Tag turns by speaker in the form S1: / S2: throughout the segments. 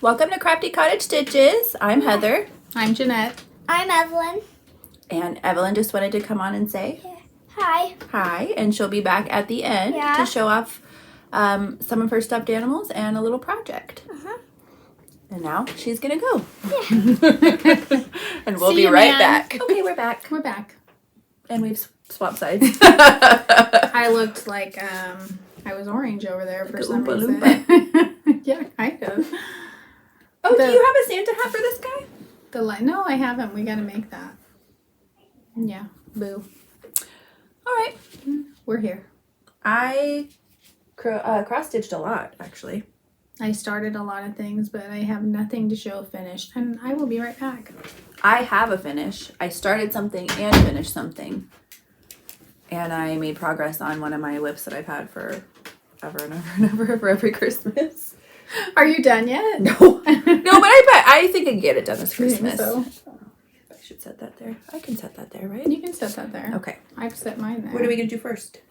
S1: Welcome to Crafty Cottage Stitches. I'm Heather.
S2: I'm Jeanette.
S3: I'm Evelyn.
S1: And Evelyn just wanted to come on and say
S3: Hi.
S1: hi, and she'll be back at the end to show off some of her stuffed animals and a little project. And now she's gonna go.
S3: Yeah.
S1: And we'll
S2: See
S1: be
S2: you,
S1: right
S2: man.
S1: back. Okay, we're back.
S2: We're back.
S1: And we've swapped sides.
S2: I looked like I was orange over there for some
S1: Oompa
S2: reason.
S1: Loompa.
S2: Yeah, kind of.
S1: Oh, do you have a Santa hat for this guy?
S2: No, I haven't. We gotta make that. Yeah. Boo.
S1: All right.
S2: We're here.
S1: I cross-stitched a lot, actually.
S2: I started a lot of things, but I have nothing to show finished, and I will be right back.
S1: I have a finish. I started something and finished something. And I made progress on one of my whips that I've had for ever and ever and ever for every Christmas.
S2: Are you done yet?
S1: No. No, but I think I can get it done this Christmas.
S2: So
S1: I should set that there. I can set that there, right?
S2: you can set that there.
S1: Okay.
S2: I've set mine there.
S1: What are we going to do first?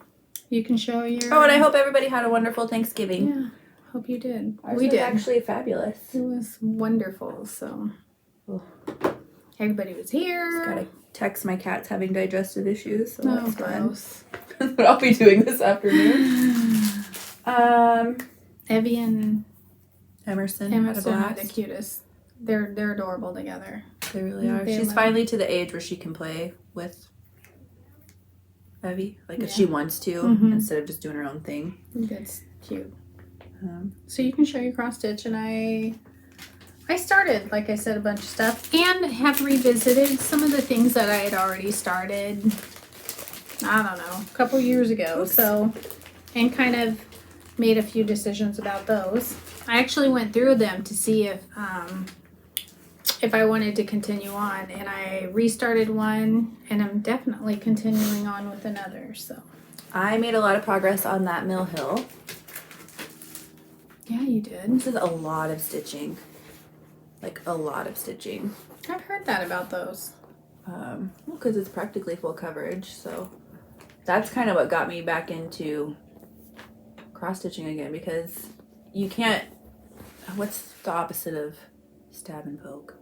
S2: You can show your...
S1: Oh, and I hope everybody had a wonderful Thanksgiving.
S2: Yeah. Hope you did.
S1: Ours
S2: We
S1: was
S2: did.
S1: actually fabulous.
S2: It was wonderful, so...
S1: Oh.
S2: Everybody was here.
S1: Gotta text my cats having digestive issues, so that's fun.
S2: Gross.
S1: That's what I'll be doing this afternoon.
S2: Evie and
S1: Emerson had a
S2: Emerson are
S1: blast.
S2: the cutest. They're adorable together.
S1: They really are.
S2: They
S1: She's
S2: love
S1: finally to the age where she can play with Evie, like if she wants to, instead of just doing her own thing.
S2: That's cute.
S1: Um,
S2: So you can show your cross stitch, and I started, like I said, a bunch of stuff, and have revisited some of the things that I had already started. I don't know, a couple years ago.
S1: Oops.
S2: So, and kind of made a few decisions about those. I actually went through them to see if I wanted to continue on, and I restarted one, and I'm definitely continuing on with another. So
S1: I made a lot of progress on that Mill Hill.
S2: yeah, you did.
S1: This is a lot of stitching, like a lot of stitching.
S2: I've heard that about those.
S1: Well, because it's practically full coverage, so that's kind of what got me back into cross stitching again, because you can't. What's the opposite of stab and poke?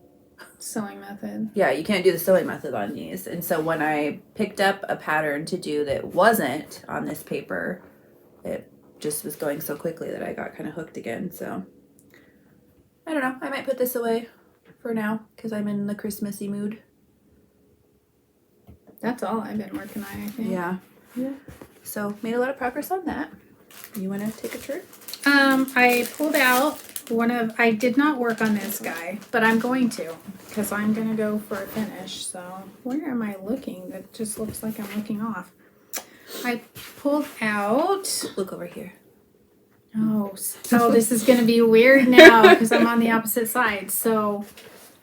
S2: Sewing method.
S1: Yeah, you can't do the sewing method on these. And so when I picked up a pattern to do that wasn't on this paper, it just was going so quickly that I got kind of hooked again. So I don't know. I might put this away for now because I'm in the Christmassy mood.
S2: That's all I've been working on, I think.
S1: Yeah.
S2: Yeah.
S1: So made a lot of progress on that. You want to take a turn?
S2: I pulled out I did not work on this guy, but I'm going to, because I'm going to go for a finish. So where am I looking? That just looks like I'm looking off. I pulled out,
S1: Look over here.
S2: so this is going to be weird now because I'm on the opposite side. So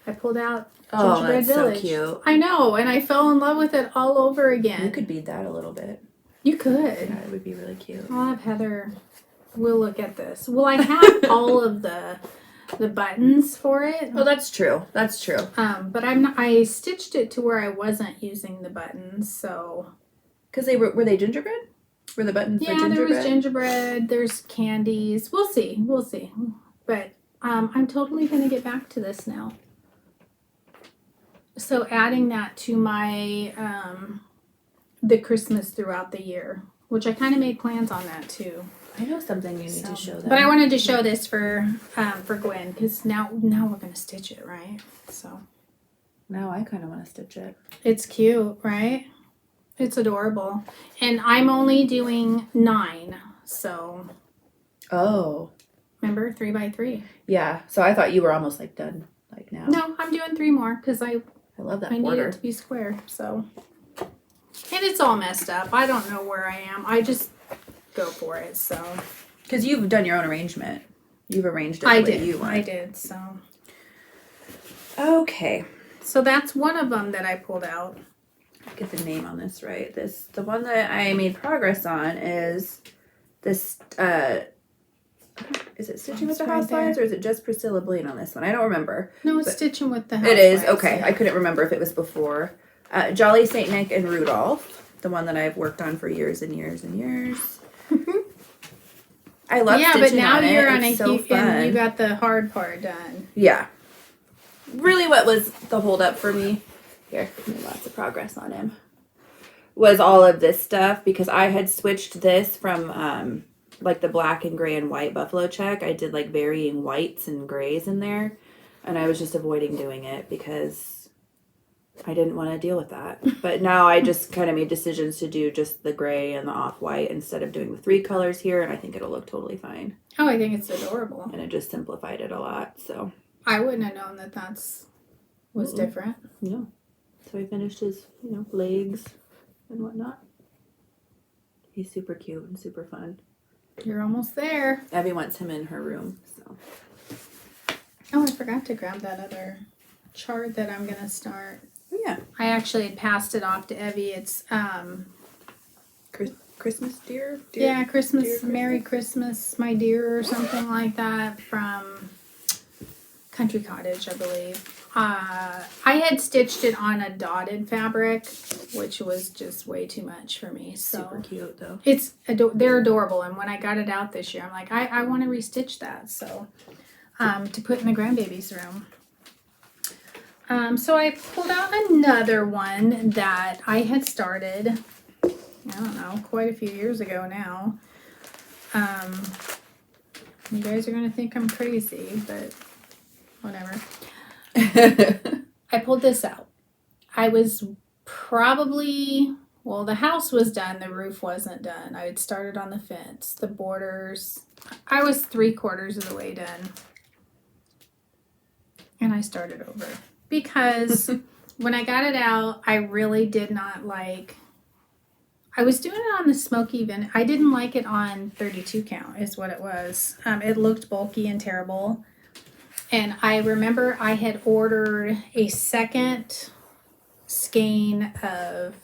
S2: I pulled out
S1: Oh,
S2: Gingerbread
S1: that's
S2: Village.
S1: so cute.
S2: I know, and I fell in love with it all over again.
S1: You could bead that a little bit.
S2: You could.
S1: Yeah, it would be really cute.
S2: I'll have Heather. We'll look at this. Well, I have all of the buttons for it.
S1: Oh, that's true. That's true.
S2: But I stitched it to where I wasn't using the buttons, so
S1: Because were they gingerbread? Were the buttons for
S2: yeah,
S1: gingerbread?
S2: there was gingerbread. There's candies. We'll see. But I'm totally gonna get back to this now. So adding that to my the Christmas throughout the year, which I kind of made plans on that too.
S1: I know something you need to show them.
S2: But I wanted to show this for Gwen, because now we're gonna stitch it, right? So
S1: Now I kind of want to stitch it.
S2: it's cute, right? It's adorable, and I'm only doing 9. So
S1: Oh.
S2: remember 3x3.
S1: Yeah. So I thought you were almost like done like now.
S2: No, I'm doing 3 more because I
S1: I love that
S2: need
S1: border.
S2: it to be square. So, and it's all messed up. I don't know where I am. I just go for it. So
S1: Because you've done your own arrangement. You've arranged it the way you want.
S2: I did. So
S1: Okay.
S2: that's one of them that I pulled out.
S1: Get the name on this right. The one that I made progress on is this. Is it Stitching with the
S2: It's right
S1: House Lines,
S2: there.
S1: or is it just Priscilla Blaine on this one? I don't remember.
S2: No, it's
S1: But
S2: stitching with the.
S1: It is
S2: Housewives.
S1: okay. I couldn't remember if it was before. Jolly Saint Nick and Rudolph, the one that I've worked on for years and years and years. I love
S2: Yeah,
S1: stitching
S2: but now
S1: on it.
S2: you're on
S1: It's
S2: a
S1: so
S2: cute, and you
S1: fun.
S2: got the hard part done.
S1: Yeah. Really what was the holdup for me, here, made lots of progress on him, was all of this stuff, because I had switched this from like the black and gray and white buffalo check. I did like varying whites and grays in there, and I was just avoiding doing it because I didn't want to deal with that. But now I just kind of made decisions to do just the gray and the off-white instead of doing the 3 colors here, and I think it'll look totally fine.
S2: Oh, I think it's adorable.
S1: And it just simplified it a lot, so.
S2: I wouldn't have known that was different.
S1: No. So I finished his, legs and whatnot. He's super cute and super fun.
S2: You're almost there.
S1: Abby wants him in her room, so.
S2: Oh, I forgot to grab that other chart that I'm gonna start.
S1: Oh, yeah.
S2: I actually passed it off to Evie. It's
S1: Christmas deer?
S2: yeah, Christmas,
S1: Dear
S2: Merry Christmas, my dear, or something like that, from Country Cottage, I believe. I had stitched it on a dotted fabric, which was just way too much for me. So
S1: Super cute, though.
S2: it's they're adorable, and when I got it out this year, I'm like, I want to restitch that, so to put in the grandbaby's room. So I pulled out another one that I had started, I don't know, quite a few years ago now. You guys are gonna think I'm crazy, but whatever. I pulled this out. I was probably, well, the house was done, the roof wasn't done. I had started on the fence, the borders. I was 3/4 of the way done. And I started over. Because when I got it out, I really did not like, I was doing it on the smoky vinegar. I didn't like it on 32 count is what it was. It looked bulky and terrible. And I remember I had ordered a second skein of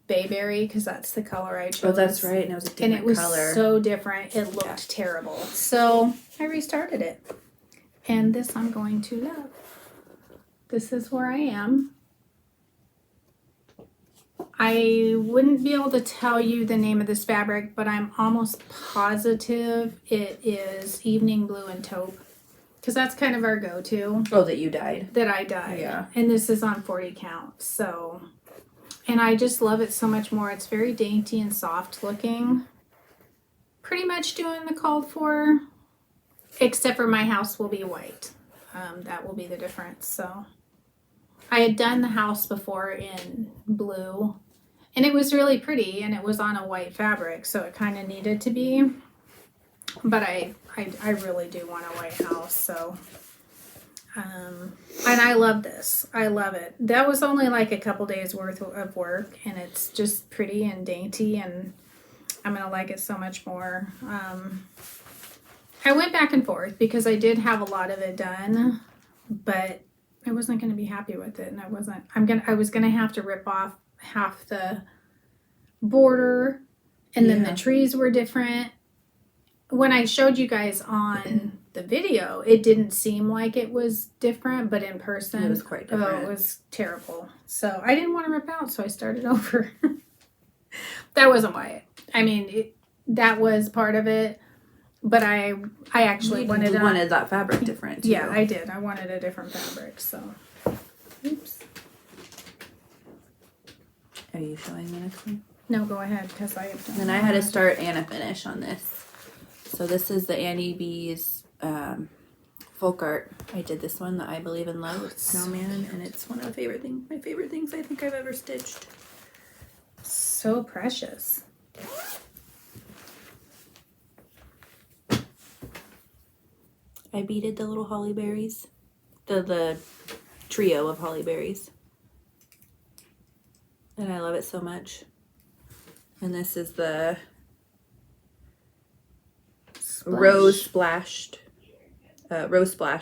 S2: bayberry because that's the color I chose.
S1: Oh, that's right. And it was a different
S2: and it was
S1: color.
S2: so different. It looked terrible. So I restarted it. And this I'm going to love. This is where I am. I wouldn't be able to tell you the name of this fabric, but I'm almost positive it is Evening Blue and Taupe. Because that's kind of our go-to.
S1: Oh, that you dyed.
S2: That I dyed.
S1: Yeah.
S2: And this is on 40 count. So, and I just love it so much more. It's very dainty and soft looking. Pretty much doing the called for. Except for my house will be white. That will be the difference. So, I had done the house before in blue. And it was really pretty, and it was on a white fabric, so it kind of needed to be. But I really do want a white house, so. And I love this. I love it. That was only like a couple days worth of work, and it's just pretty and dainty, and I'm going to like it so much more. I went back and forth because I did have a lot of it done, but I wasn't going to be happy with it, and I was going to have to rip off half the border, and then the trees were different. When I showed you guys on the video, it didn't seem like it was different, but in person,
S1: It was quite different.
S2: Oh, it was terrible. So I didn't want to rip out, so I started over. That wasn't why. That was part of it, but I actually wanted
S1: that fabric different, too.
S2: Yeah, I did. I wanted a different fabric, so. Oops.
S1: Are you showing the next one?
S2: No, go ahead, because I have done
S1: Then I had to start and a finish on this. So this is the Annie B's folk art. I did this one, the I Believe in Love with Snowman, and it's one of my favorite things I think I've ever stitched.
S2: So precious.
S1: I beaded the little holly berries, the trio of holly berries, and I love it so much. And this is the Rose Splash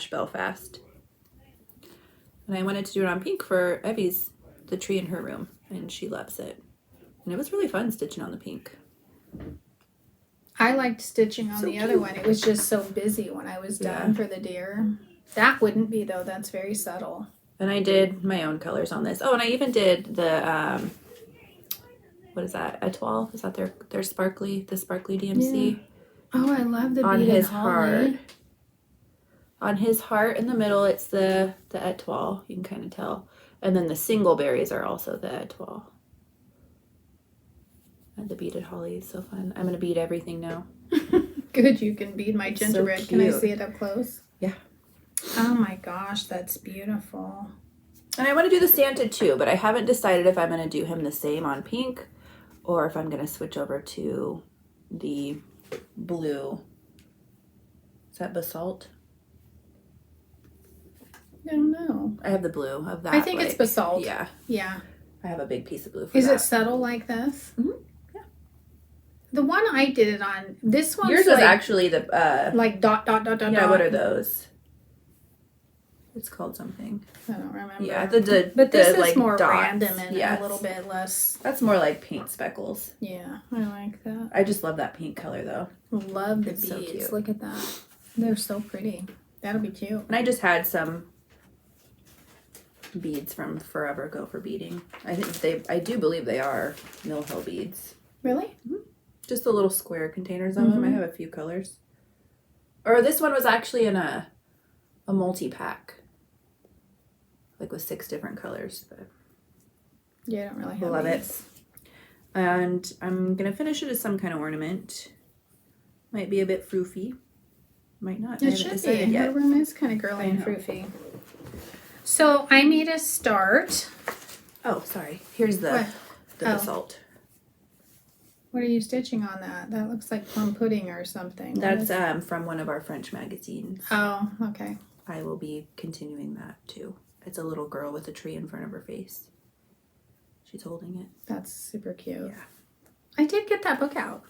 S1: Belfast. And I wanted to do it on pink for Evie's, the tree in her room, and she loves it. And it was really fun stitching on the pink.
S2: I liked stitching on the other one. It was just so busy when I was done for the deer. That wouldn't be, though. That's very subtle.
S1: And I did my own colors on this. Oh, and I even did the what is that, Etoile? Is that their sparkly, the sparkly DMC?
S2: Oh, I love the
S1: On
S2: beaded
S1: his
S2: holly.
S1: heart. On his heart in the middle, it's the Etoile. You can kind of tell. And then the single berries are also the Etoile. And the beaded holly is so fun. I'm going to bead everything now.
S2: Good, you can bead my gingerbread. Can I
S1: cute.
S2: see it up close?
S1: Yeah.
S2: Oh my gosh, that's beautiful.
S1: And I want to do the Santa too, but I haven't decided if I'm going to do him the same on pink or if I'm going to switch over to the blue. Is that basalt?
S2: I don't know.
S1: I have the blue of that.
S2: I think it's basalt.
S1: Yeah.
S2: Yeah.
S1: I have a big piece of blue for
S2: Is
S1: that.
S2: it subtle like this?
S1: Mhm. Yeah.
S2: The one I did it on, this one's
S1: Yours
S2: like,
S1: was actually the
S2: like dot.
S1: yeah, what are those? It's called something.
S2: I don't remember.
S1: Yeah,
S2: but this is
S1: like
S2: more
S1: dots.
S2: random and
S1: Yes.
S2: a little bit less.
S1: That's more like paint speckles.
S2: Yeah, I like that.
S1: I just love that pink color though.
S2: Love the
S1: It's so
S2: beads.
S1: cute.
S2: Look at that. They're so pretty. That'll be cute.
S1: And I just had some beads from Forever Go for beading. I do believe they are Mill Hill beads.
S2: Really?
S1: Just the little square containers of them. I have a few colors. Or this one was actually in a multi-pack. Like with 6 different colors. But
S2: Yeah, I don't really have
S1: love
S2: these.
S1: it. And I'm going to finish it as some kind of ornament. Might be a bit froofy. Might not. I
S2: It
S1: haven't
S2: should
S1: decided
S2: be.
S1: yet.
S2: Her room is kind of girly
S1: I
S2: and
S1: know.
S2: froofy. So I made a start.
S1: Oh, sorry. Here's the
S2: What? Oh.
S1: basalt.
S2: What are you stitching on that? That looks like plum pudding or something. What
S1: That's
S2: is-
S1: from one of our French magazines.
S2: Oh, okay.
S1: I will be continuing that too. It's a little girl with a tree in front of her face. She's holding it.
S2: That's super cute.
S1: Yeah.
S2: I did get that book out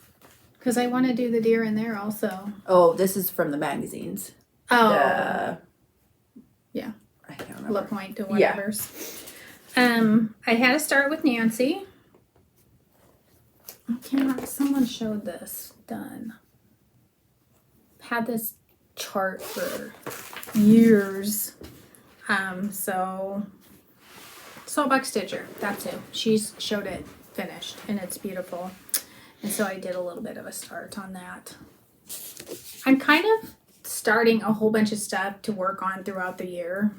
S2: because I want to do the deer in there also.
S1: Oh, this is from the magazines.
S2: Oh, yeah.
S1: I can't
S2: La
S1: remember.
S2: Pointe to
S1: Yeah.
S2: whatever's. I had to start with Nancy. I cannot. Someone showed this done. Had this chart for years. So Soapbox Stitcher. That's who. She's showed it finished, and it's beautiful. And so I did a little bit of a start on that. I'm kind of starting a whole bunch of stuff to work on throughout the year.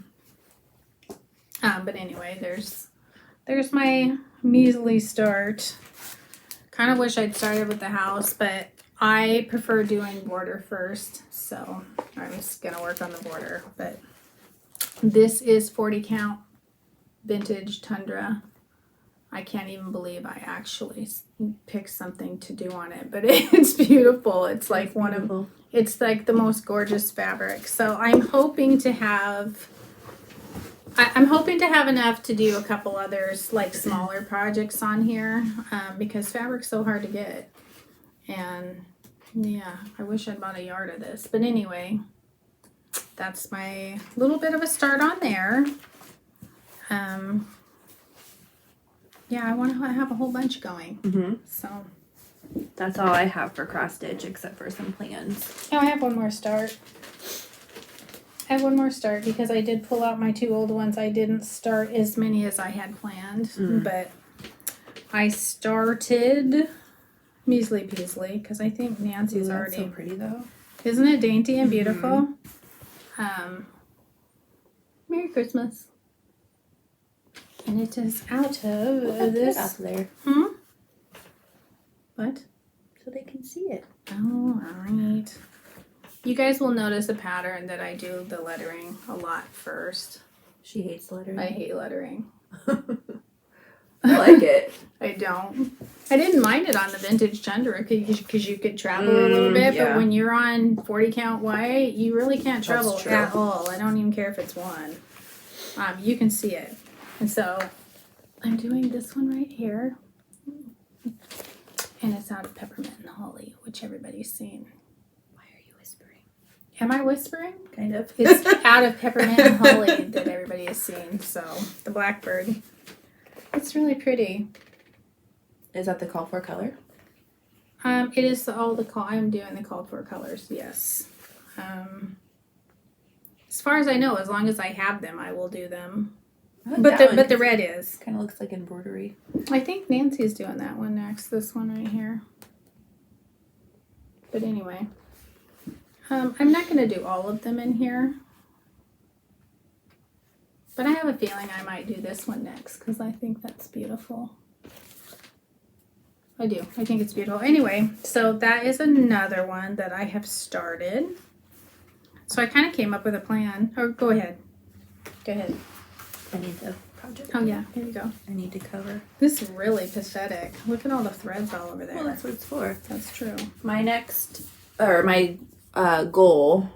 S2: But anyway, there's my measly start. Kind of wish I'd started with the house, but I prefer doing border first, so I'm just gonna work on the border. But this is 40 count vintage Tundra. I can't even believe I actually picked something to do on it, but it's beautiful. It's like it's like the most gorgeous fabric. So I'm hoping to have enough to do a couple others, like smaller projects on here, because fabric's so hard to get. And yeah, I wish I'd bought a yard of this. But anyway, that's my little bit of a start on there. Yeah, I want to have a whole bunch going.
S1: Mm-hmm.
S2: So,
S1: That's all I have for cross stitch except for some plans.
S2: oh, I have one more start. Because I did pull out my 2 old ones. I didn't start as many as I had planned, but I started measly peasly because I think Nancy's
S1: Ooh, that's
S2: already.
S1: so pretty though.
S2: Isn't it dainty and beautiful? Merry Christmas. And it is out of this.
S1: Up there
S2: What?
S1: so they can see it.
S2: All right. You guys will notice a pattern that I do the lettering a lot first.
S1: She hates lettering.
S2: I hate lettering.
S1: I like it.
S2: I don't. I didn't mind it on the vintage Tundra because you could travel a little bit,
S1: yeah.
S2: but when you're on 40 count white, you really can't travel
S1: That's true.
S2: at all. I don't even care if it's one. You can see it. And so I'm doing this one right here. And it's out of peppermint and holly, which everybody's seen.
S1: Why are you whispering?
S2: Am I whispering?
S1: Kind of.
S2: It's out of peppermint and holly that everybody has seen. So the blackbird. It's really pretty.
S1: Is that the call for color?
S2: It is all the call. I'm doing the called for colors. Yes. As far as I know, as long as I have them, I will do them. But the red is.
S1: kind of looks like embroidery.
S2: I think Nancy's doing that one next. This one right here. But anyway, I'm not going to do all of them in here. But I have a feeling I might do this one next because I think that's beautiful. I do. I think it's beautiful. Anyway, so that is another one that I have started. So I kind of came up with a plan. Oh, go ahead. Go ahead.
S1: I need the project.
S2: Oh, yeah. Here you go.
S1: I need to cover.
S2: This is really pathetic. Look at all the threads all over there.
S1: Well, that's what it's for.
S2: That's true.
S1: My next, or my goal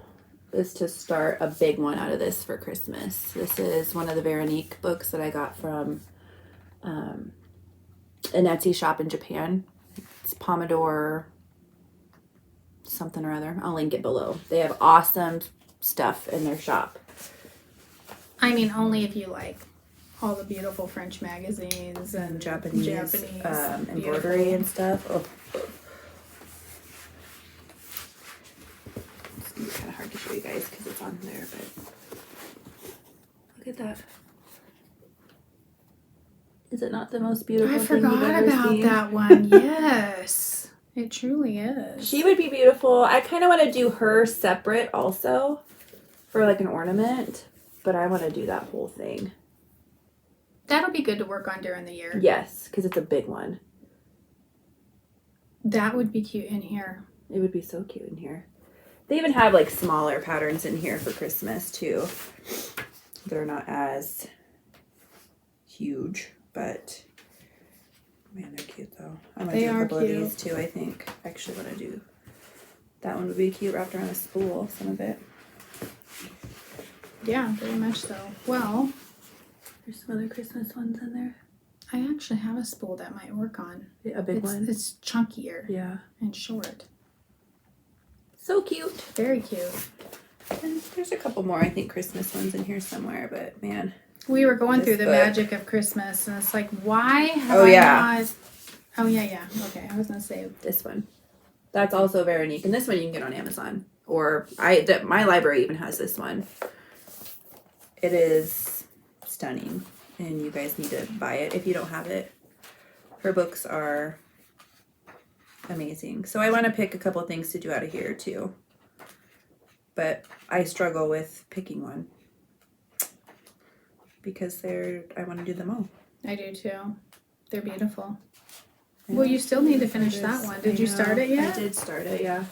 S1: is to start a big one out of this for Christmas. This is one of the Veronique books that I got from an Etsy shop in Japan. It's Pomodoro something or other. I'll link it below. They have awesome stuff in their shop.
S2: I mean, only if you like all the beautiful French magazines and
S1: Japanese embroidery
S2: beautiful.
S1: and stuff. Oh. It's gonna be kind of hard to show you guys because it's on there, but look at that. Is it not the most beautiful
S2: I
S1: thing you've
S2: forgot
S1: ever
S2: about
S1: seen?
S2: that one. Yes, it truly is.
S1: She would be beautiful. I kind of want to do her separate also for like an ornament, but I want to do that whole thing.
S2: That'll be good to work on during the year.
S1: Yes, because it's a big one.
S2: That would be cute in here.
S1: It would be so cute in here. They even have like smaller patterns in here for Christmas too. They're not as huge, but man, they're cute though. I'm gonna
S2: They
S1: do a
S2: are
S1: couple of
S2: cute.
S1: these too, I think. I actually want to do that one would be cute wrapped around a spool, some of it.
S2: Yeah, very much so. Well,
S1: There's some other Christmas ones in there.
S2: I actually have a spool that might work on.
S1: A big one.
S2: It's chunkier
S1: Yeah.
S2: and short.
S1: So cute.
S2: Very cute.
S1: And there's a couple more, I think, Christmas ones in here somewhere, but man.
S2: We were going
S1: This
S2: through the
S1: book.
S2: magic of Christmas, and it's like, why have
S1: Oh,
S2: I
S1: yeah.
S2: not? Oh yeah. Okay, I was gonna say
S1: This one. That's also Veronique. And this one you can get on Amazon. Or my library even has this one. It is stunning. And you guys need to buy it if you don't have it. Her books are amazing. So I want to pick a couple of things to do out of here too. But I struggle with picking one. Because I want to do them all.
S2: I do too. They're beautiful.
S1: Yeah.
S2: Well, you still need to finish that one. Did you start it yet?
S1: I did start it, yeah.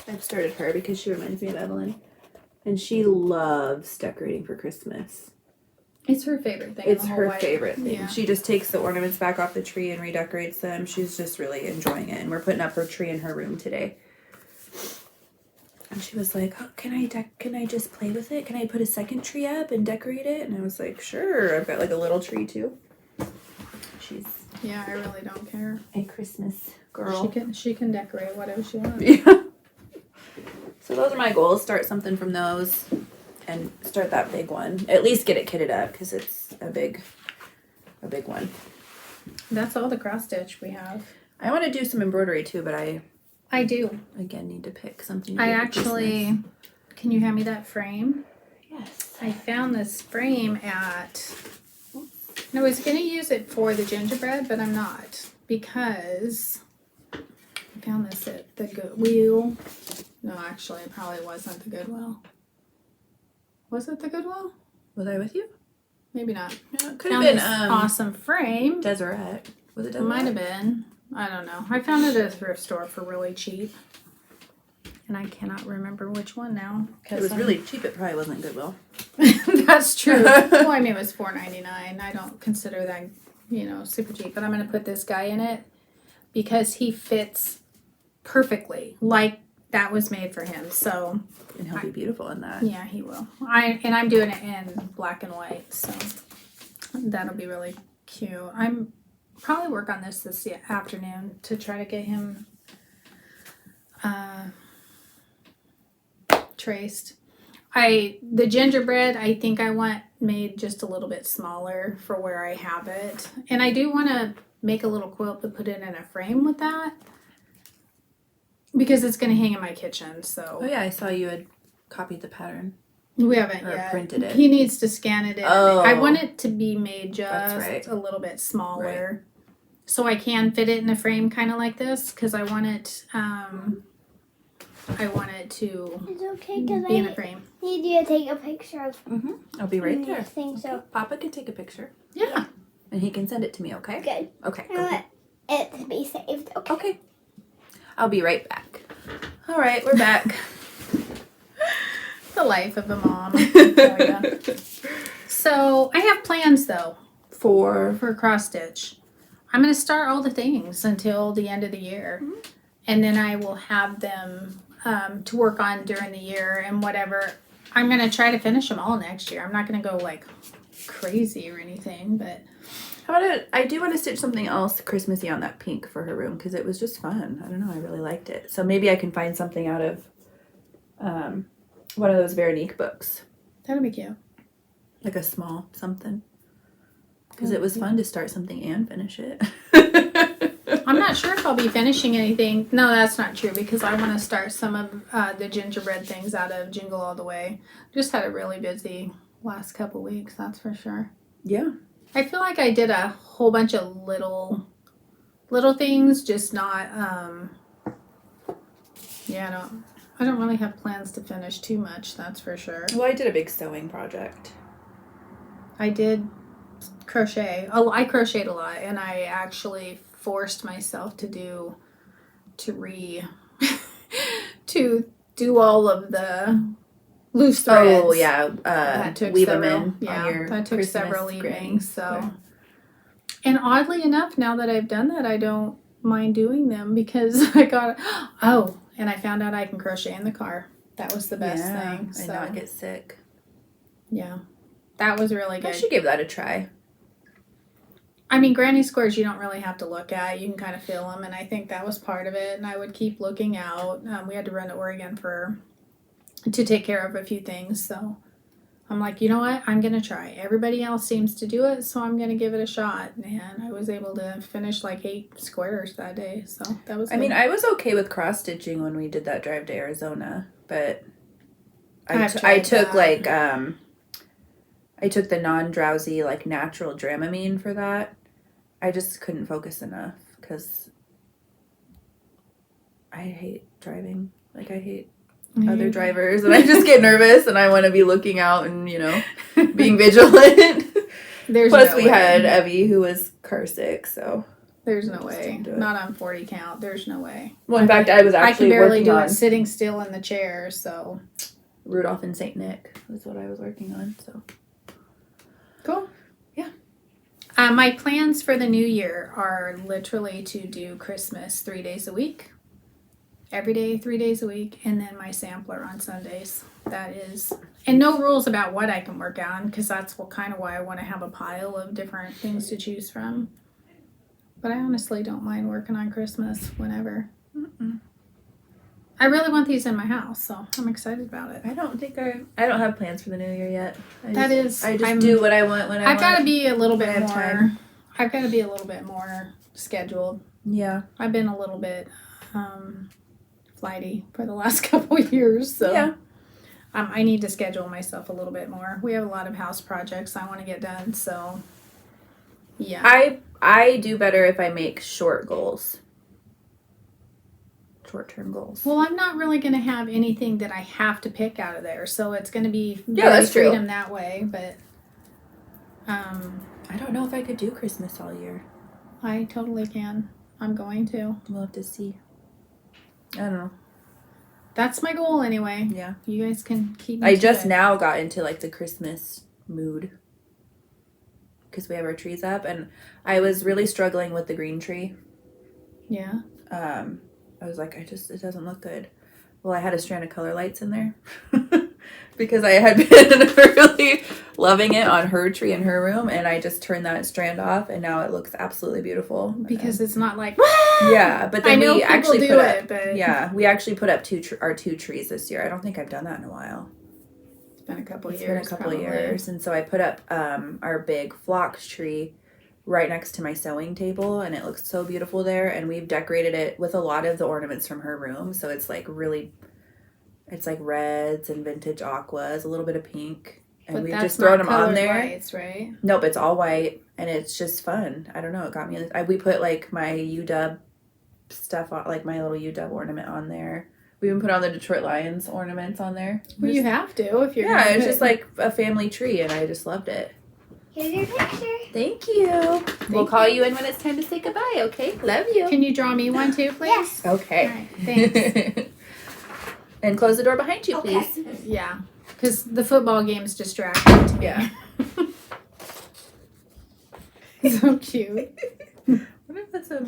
S1: I've started her because she reminds me of Evelyn. And she loves decorating for Christmas.
S2: It's her favorite thing.
S1: It's
S2: in the
S1: her
S2: whole wide-
S1: favorite thing.
S2: Yeah.
S1: She just takes the ornaments back off the tree and redecorates them. She's just really enjoying it. And we're putting up her tree in her room today. And she was like, "Oh, can I just play with it? Can I put a second tree up and decorate it?" And I was like, "Sure." I've got like a little tree too. She's
S2: Yeah, I really don't care.
S1: a Christmas girl.
S2: She can decorate whatever she wants.
S1: Yeah. So those are my goals. Start something from those and start that big one. At least get it kitted up because it's a big one.
S2: That's all the cross stitch we have.
S1: I want to do some embroidery too, but I
S2: do.
S1: again need to pick something. To
S2: I
S1: do for
S2: actually,
S1: Christmas.
S2: can you hand me that frame?
S1: Yes.
S2: I found this frame at, I was going to use it for the gingerbread, but I'm not because I found this at the Goodwill. No, actually, it probably wasn't the Goodwill. Was it the Goodwill?
S1: Was I with you?
S2: Maybe not.
S1: Yeah, it could
S2: Found
S1: have been
S2: this awesome frame.
S1: Deseret. Was it
S2: It
S1: Deseret?
S2: might have been. I don't know. I found it at a thrift store for really cheap. And I cannot remember which one now.
S1: It was really cheap. It probably wasn't Goodwill.
S2: That's true. Well, I mean, it was $4.99. I don't consider that, super cheap. But I'm going to put this guy in it because he fits perfectly. Like that was made for him. So,
S1: And he'll be beautiful in that.
S2: yeah, he will. I'm doing it in black and white. So, that'll be really cute. I'm probably work on this afternoon to try to get him traced. The gingerbread I think I want made just a little bit smaller for where I have it, and I do want to make a little quilt to put it in a frame with that because it's going to hang in my kitchen. So
S1: Oh yeah, I saw you had copied the pattern.
S2: We haven't
S1: or
S2: yet.
S1: printed it.
S2: He needs to scan it in.
S1: Oh.
S2: I want it to be made
S1: That's
S2: just
S1: right.
S2: a little bit smaller. So I can fit it in a frame kind of like this because I want it to
S3: It's okay because
S2: be in a
S3: I
S2: frame.
S3: need you to take a picture of
S1: I'll be right
S3: I
S1: there.
S3: think so.
S1: Papa can take a picture.
S2: Yeah.
S1: And he can send it to me, okay?
S3: Good.
S1: Okay.
S3: I want it to be saved. Okay.
S1: Okay. I'll be right back. All right, we're back.
S2: The life of a mom. Oh, yeah. So I have plans though
S1: For
S2: cross stitch. I'm going to start all the things until the end of the year. And then I will have them to work on during the year and whatever. I'm going to try to finish them all next year. I'm not going to go like crazy or anything, but
S1: I do want to stitch something else Christmassy on that pink for her room because it was just fun. I don't know, I really liked it. So maybe I can find something out of one of those Veronique books.
S2: that'll be cute.
S1: Like a small something. Because it was fun to start something and finish it.
S2: I'm not sure if I'll be finishing anything. No, that's not true because I want to start some of the gingerbread things out of Jingle All the Way. Just had a really busy last couple weeks, that's for sure.
S1: Yeah.
S2: I feel like I did a whole bunch of little things, just not I don't really have plans to finish too much, that's for sure.
S1: Well, I did a big sewing project.
S2: I did crochet. Oh, I crocheted a lot and I actually forced myself to do all of the loose threads.
S1: Oh, yeah.
S2: That took
S1: weave
S2: several,
S1: them in on your
S2: that took
S1: Christmas
S2: several
S1: grid.
S2: evenings. So,
S1: Right.
S2: and oddly enough, now that I've done that, I don't mind doing them because I got and I found out I can crochet in the car. That was the best thing. So
S1: And not get sick.
S2: yeah, that was really
S1: I
S2: good.
S1: should give that a try.
S2: I mean, granny squares you don't really have to look at. You can kind of feel them, and I think that was part of it. And I would keep looking out. We had to run to Oregon to take care of a few things, so I'm like, you know what? I'm gonna try. Everybody else seems to do it, so I'm gonna give it a shot. And I was able to finish like 8 squares that day, so that was.
S1: I mean, I was okay with cross stitching when we did that drive to Arizona, but I took
S2: that.
S1: I took the non-drowsy like natural Dramamine for that. I just couldn't focus enough because I hate driving. Like I hate other drivers, and I just get nervous, and I want to be looking out and being vigilant. Plus, we had Evie who was car sick, so
S2: there's no way. Not on 40 count. There's no way.
S1: Well, in fact, I was actually
S2: I can barely
S1: working
S2: do
S1: on
S2: it sitting still in the chair. So
S1: Rudolph and Saint Nick was what I was working on. So
S2: cool.
S1: Yeah.
S2: My plans for the new year are literally to do Christmas 3 days a week. Every day, 3 days a week, and then my sampler on Sundays. That is, and no rules about what I can work on because that's kind of why I want to have a pile of different things to choose from. But I honestly don't mind working on Christmas whenever. I really want these in my house, so I'm excited about it.
S1: I don't have plans for the new year yet. I just do what I want when I want.
S2: I've got to be a little bit more.
S1: time.
S2: I've got to be a little bit more scheduled.
S1: Yeah.
S2: I've been a little bit flighty for the last couple of years, so
S1: yeah.
S2: I need to schedule myself a little bit more. We have a lot of house projects I want to get done, so yeah.
S1: I do better if I make short goals. Short-term goals.
S2: Well, I'm not really going to have anything that I have to pick out of there, so it's going to be
S1: that's true.
S2: freedom that way, but
S1: I don't know if I could do Christmas all year.
S2: I totally can. I'm going to.
S1: We'll have to see. I don't know.
S2: That's my goal anyway.
S1: Yeah.
S2: You guys can keep me
S1: I
S2: to
S1: just
S2: it.
S1: now got into like the Christmas mood because we have our trees up, and I was really struggling with the green tree.
S2: Yeah.
S1: I was like, it doesn't look good. Well, I had a strand of color lights in there because I had been really loving it on her tree in her room, and I just turned that strand off, and now it looks absolutely beautiful.
S2: Because it's not like
S1: yeah, but then
S2: I know
S1: we
S2: people
S1: actually
S2: do
S1: put
S2: it,
S1: up
S2: but
S1: we actually put up our two trees this year. I don't think I've done that in a while.
S2: It's been a couple of
S1: It's
S2: years.
S1: been a couple of
S2: probably.
S1: years, and so I put up our big phlox tree right next to my sewing table, and it looks so beautiful there. And we've decorated it with a lot of the ornaments from her room, so it's like really It's like reds and vintage aquas, a little bit of pink. And
S2: But
S1: we've
S2: that's
S1: just thrown
S2: not
S1: them on
S2: colored
S1: there.
S2: whites, right?
S1: Nope, it's all white, and it's just fun. I don't know, it got me. We put like my UW stuff on, like my little UW ornament on there. We even put on the Detroit Lions ornaments on there.
S2: Well, you have to if you're.
S1: Yeah, it's just like a family tree, and I just loved it.
S3: Here's your picture.
S1: Thank you. We'll call you in when it's time to say goodbye. Okay, love you.
S2: Can you draw me one too, please?
S3: Yes.
S1: Okay.
S2: All right, thanks.
S1: And close the door behind you,
S3: Okay.
S1: please.
S2: Yeah, because the football game's distracting to me.
S1: Yeah.
S2: So cute.
S1: What if that's a?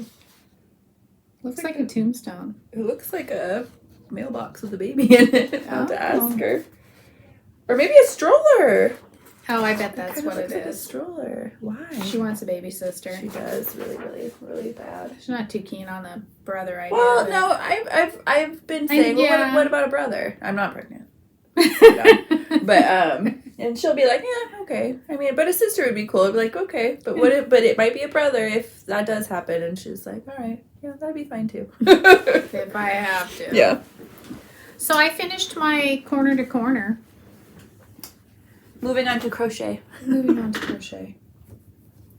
S2: Looks like a tombstone.
S1: It looks like a mailbox with a baby in it. I'll have to
S2: Oh.
S1: ask her. Or maybe a stroller.
S2: Oh, I bet that's
S1: Kind of
S2: what it
S1: looks like a
S2: is.
S1: stroller. Why?
S2: She wants a baby sister.
S1: She does really, really, really bad.
S2: She's not too keen on the brother idea.
S1: Well,
S2: but-
S1: no, I've been saying, well,
S2: yeah.
S1: what about a brother? I'm not pregnant,
S2: but
S1: but and she'll be like, yeah, okay. I mean, but a sister would be cool. I'd be like, okay, but what? But it might be a brother if that does happen. And she's like, all right, yeah, that'd be fine too.
S2: if I have to.
S1: Yeah.
S2: So I finished my corner to corner.
S1: Moving on to crochet.
S2: Moving on to crochet.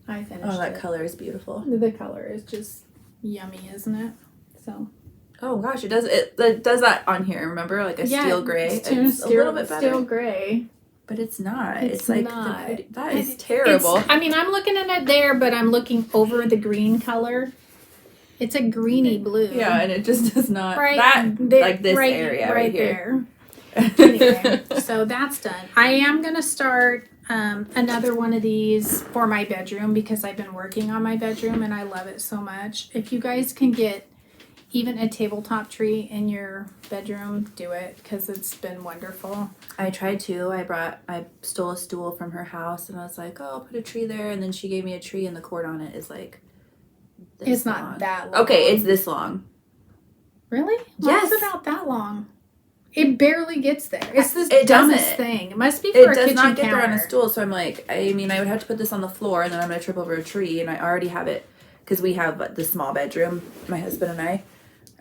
S2: I finished
S1: Oh, that
S2: it.
S1: color is beautiful.
S2: The color is just yummy, isn't it? So
S1: Oh gosh, it does that on here. Remember, like a steel gray. It's a little bit better,
S2: Steel gray.
S1: but it's not.
S2: It's
S1: It's like
S2: not.
S1: that is terrible.
S2: I mean, I'm looking at it there, but I'm looking over the green color. It's a greeny blue.
S1: Yeah, and it just does not.
S2: Right.
S1: Like this area right here.
S2: there. Anyway, so that's done. I am gonna start another one of these for my bedroom because I've been working on my bedroom and I love it so much. If you guys can get even a tabletop tree in your bedroom, do it because it's been wonderful.
S1: I tried to. I stole a stool from her house, and I was like, "Oh, I'll put a tree there." And then she gave me a tree, and the cord on it is like.
S2: It's not
S1: long.
S2: that long.
S1: Okay, it's this long.
S2: Really?
S1: Yes.
S2: Why is it about that long? It barely gets there. It's the
S1: It
S2: dumbest
S1: doesn't.
S2: thing. It must be for
S1: It
S2: a
S1: does
S2: kitchen
S1: not get
S2: counter.
S1: there on a stool, so I'm like, I mean, I would have to put this on the floor, and then I'm gonna trip over a tree, and I already have it because we have the small bedroom, my husband and I.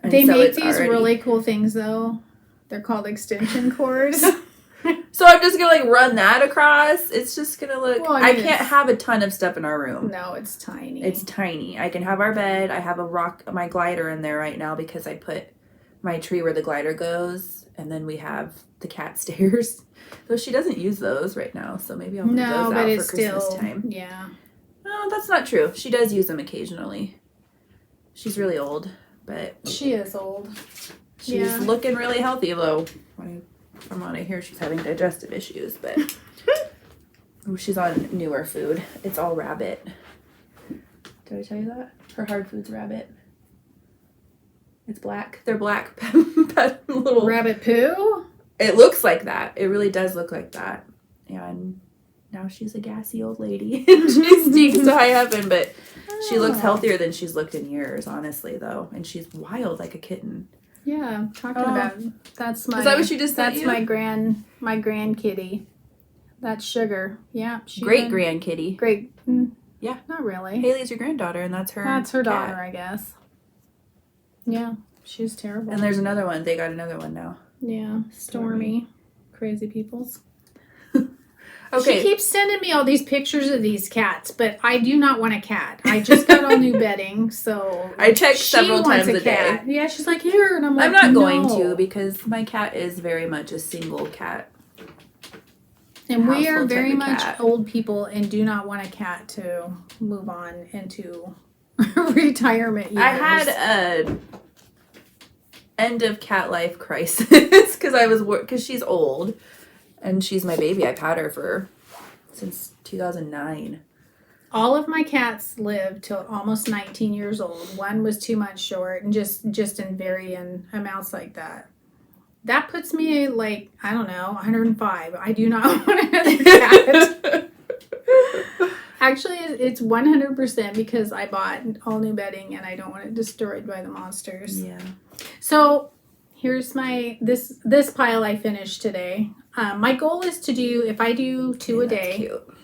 S1: And
S2: They
S1: so
S2: make
S1: it's
S2: these
S1: already-
S2: really cool things though. They're called extension cords.
S1: So I'm just gonna like run that across. It's just gonna look.
S2: Well, I
S1: I
S2: mean,
S1: can't
S2: it's-
S1: have a ton of stuff in our room.
S2: No, it's tiny.
S1: It's tiny. I can have our bed. I have my glider in there right now because I put my tree where the glider goes, and then we have the cat stairs. Though she doesn't use those right now, so maybe I'll move
S2: no,
S1: those
S2: but
S1: out
S2: it's
S1: for Christmas
S2: still
S1: time.
S2: yeah.
S1: No, that's not true. She does use them occasionally. She's really old, but
S2: She is old.
S1: she's
S2: Yeah.
S1: looking really healthy though. From what I hear, she's having digestive issues, but ooh, she's on newer food. It's all rabbit. Did I tell you that? Her hard food's rabbit. It's black. They're black little.
S2: Rabbit poo?
S1: It looks like that. It really does look like that. And now she's a gassy old lady. She stinks to high heaven, but she looks
S2: Oh.
S1: healthier than she's looked in years, honestly, though. And she's wild like a kitten.
S2: Yeah, talking
S1: Oh.
S2: about that's my
S1: Is that what she just sent
S2: that's
S1: you?
S2: my grand kitty. That's Sugar. Yeah. she's
S1: Great
S2: been-
S1: grand kitty.
S2: Great.
S1: Yeah.
S2: Not really.
S1: Haley's your granddaughter, and that's her.
S2: That's her
S1: cat.
S2: daughter, I guess. Yeah. She's terrible.
S1: And there's another one. They got another one now.
S2: yeah. Stormy. Crazy peoples.
S1: Okay.
S2: She keeps sending me all these pictures of these cats, but I do not want a cat. I just got all new bedding, so
S1: I check
S2: she
S1: several
S2: wants
S1: times a day.
S2: cat. Yeah, she's like, here, and I'm like,
S1: I'm not going
S2: no.
S1: to because my cat is very much a single cat.
S2: And we are
S1: household
S2: very
S1: type of
S2: much
S1: cat.
S2: old people and do not want a cat to move on into retirement years.
S1: I had a end of cat life crisis because she's old and she's my baby. I've had her since 2009.
S2: all of my cats lived till almost 19 years old. One was 2 months short, and just in varying amounts like that. That puts me like, I don't know, 105. I do not want another cat. Actually, it's 100% because I bought all new bedding and I don't want it destroyed by the monsters.
S1: Yeah.
S2: So here's this pile I finished today. My goal is to do, if I do 2 a
S1: That's
S2: day,
S1: cute.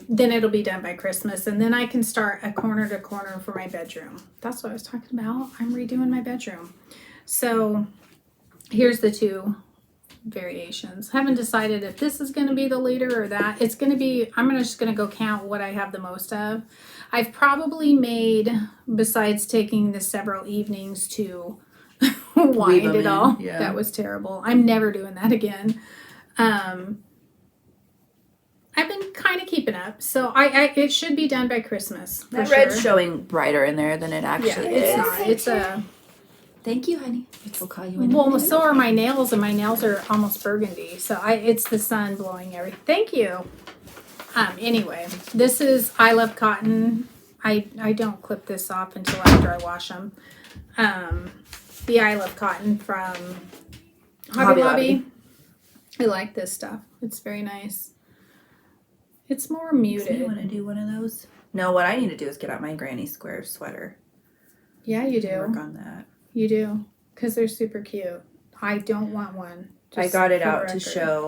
S2: then it'll be done by Christmas, and then I can start a corner to corner for my bedroom. That's what I was talking about. I'm redoing my bedroom. So here's the two variations. Haven't decided if this is going to be the leader or that. It's going to be, I'm just going to go count what I have the most of. I've probably made, besides taking the several evenings to wind it all.
S1: Yeah.
S2: That was terrible. I'm never doing that again. I've been kind of keeping up, so it should be done by Christmas.
S1: That
S2: for
S1: red's
S2: sure.
S1: showing brighter in there than it actually
S2: It's
S1: is.
S2: not. It's a.
S1: Thank you, honey. We'll call you in.
S2: Well, so are my nails, and my nails are almost burgundy. So it's the sun blowing everything. Thank you. Anyway, this is I Love Cotton. I don't clip this off until after I wash them. The I Love Cotton from Hobby Lobby. I like this stuff. It's very nice. It's more muted.
S1: Do you want to do one of those? No, what I need to do is get out my granny square sweater.
S2: Yeah, you
S1: Work
S2: do.
S1: on that.
S2: You do. Because they're super cute. I don't want one.
S1: I
S2: Just
S1: got it
S2: for the
S1: out to
S2: record.
S1: show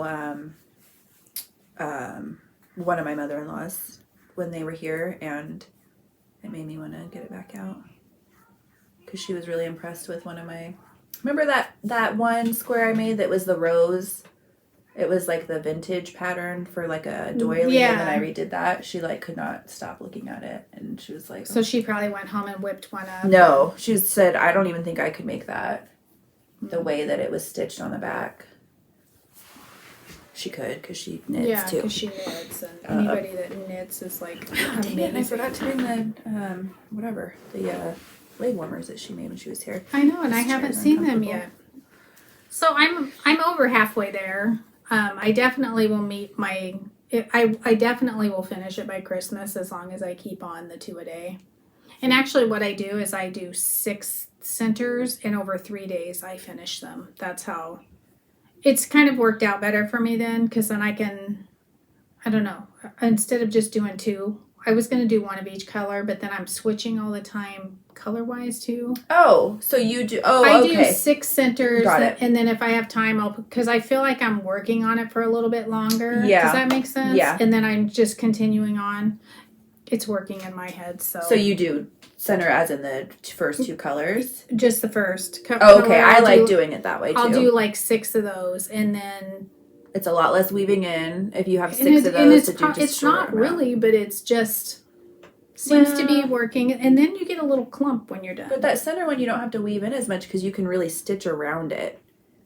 S1: one of my mother-in-laws when they were here, and it made me want to get it back out because she was really impressed with one of my. Remember that one square I made that was the rose? It was like the vintage pattern for like a doily, and then I redid that. She like could not stop looking at it, and she was like,
S2: So she probably went home and whipped one up.
S1: "No," she said, "I don't even think I could make that the way that it was stitched on the back." She could because she knits
S2: Yeah,
S1: too.
S2: because she knits, and anybody that knits is like
S1: Dang it, I
S2: amazing.
S1: forgot to bring the the leg warmers that she made when she was here.
S2: I know, and I
S1: This chair
S2: haven't
S1: is
S2: seen them
S1: uncomfortable.
S2: yet. So I'm over halfway there. I definitely will meet my. I definitely will finish it by Christmas as long as I keep on the 2 a day. And actually, what I do is I do 6 centers, and over 3 days I finish them. That's how. It's kind of worked out better for me then, because then I can. I don't know. Instead of just doing 2, I was going to do 1 of each color, but then I'm switching all the time color-wise too.
S1: Oh, so you do? Oh,
S2: I
S1: okay.
S2: do 6 centers,
S1: Got it.
S2: and then if I have time, I'll because I feel like I'm working on it for a little bit longer.
S1: Yeah.
S2: Does that make sense?
S1: Yeah.
S2: And then I'm just continuing on. It's working in my head, so.
S1: So you do center as in the first 2 colors?
S2: Just the first.
S1: Oh, okay. I
S2: I'll
S1: like
S2: do,
S1: doing it that way too.
S2: I'll do like 6 of those, and then.
S1: It's a lot less weaving in if you have 6
S2: And
S1: of those to do just
S2: it's
S1: short
S2: not
S1: amount.
S2: really, but it's just seems to be
S1: Well-
S2: working, and then you get a little clump when you're done.
S1: But that center one you don't have to weave in as much because you can really stitch around it.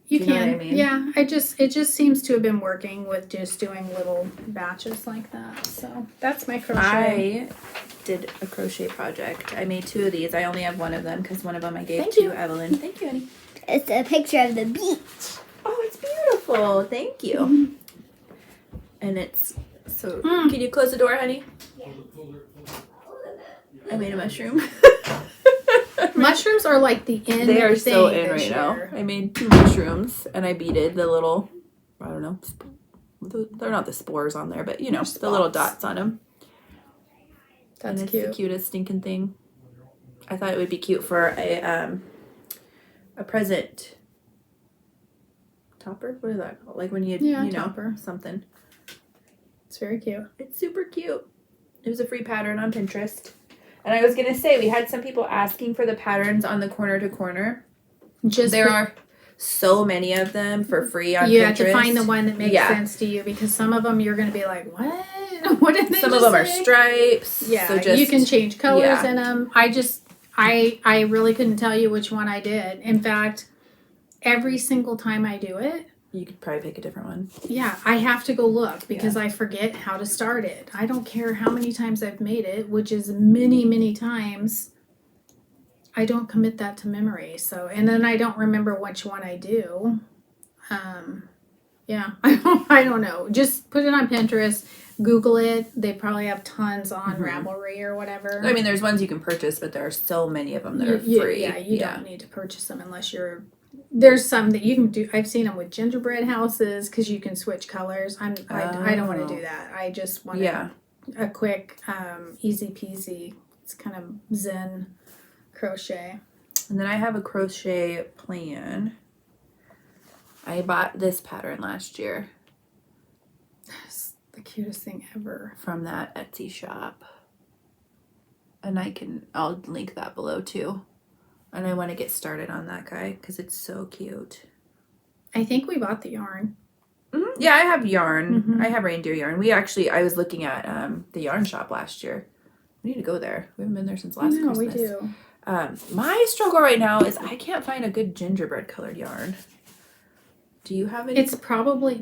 S2: You
S1: Do you know
S2: can,
S1: what I mean?
S2: yeah. It just seems to have been working with just doing little batches like that. So that's my crochet.
S1: I did a crochet project. I made 2 of these. I only have 1 of them because one of them I gave
S2: Thank
S1: to
S2: you.
S1: Evelyn. Thank you, honey.
S3: It's a picture of the beach.
S1: Oh, it's beautiful. Thank you. And it's so. Can you close the door, honey? I made a mushroom.
S2: Mushrooms are like the in.
S1: They are
S2: thing
S1: so in
S2: this
S1: right now.
S2: year.
S1: I made 2 mushrooms and I beaded the little, I don't know, they're not the spores on there, but you know, the little dots on them.
S2: That's
S1: and it's
S2: cute.
S1: the cutest stinking thing. I thought it would be cute for a present topper. What is that called? Like when you
S2: topper.
S1: something.
S2: It's very cute.
S1: It's super cute. It was a free pattern on Pinterest. And I was gonna say we had some people asking for the patterns on the corner to corner. There are so many of them for free on Pinterest.
S2: You have to find the one that makes
S1: Yeah.
S2: sense to you, because some of them you're going to be like, what? What did they
S1: Some of
S2: just
S1: them are
S2: say?
S1: stripes.
S2: Yeah,
S1: So just,
S2: you can change colors
S1: yeah.
S2: in them. I really couldn't tell you which one I did. In fact, every single time I do it,
S1: You could probably pick a different one.
S2: yeah, I have to go look because I forget how to start it. I don't care how many times I've made it, which is many, many times. I don't commit that to memory. So, and then I don't remember which one I do. Yeah, I don't know. Just put it on Pinterest, Google it. They probably have tons on Ravelry or whatever.
S1: I mean, there's ones you can purchase, but there are so many of them that are free.
S2: Yeah, you don't need to purchase them unless you're. There's some that you can do. I've seen them with gingerbread houses because you can switch colors. I don't want to do that. I just want a quick, easy peasy. It's kind of zen crochet.
S1: And then I have a crochet plan. I bought this pattern last year
S2: That's the cutest thing ever.
S1: from that Etsy shop. And I'll link that below too. And I want to get started on that guy because it's so cute.
S2: I think we bought the yarn.
S1: Yeah, I have yarn.
S2: Mhm.
S1: I have reindeer yarn. I was looking at the yarn shop last year. We need to go there. We haven't been there since last
S2: No,
S1: Christmas.
S2: we do.
S1: My struggle right now is I can't find a good gingerbread colored yarn. Do you have any?
S2: It's probably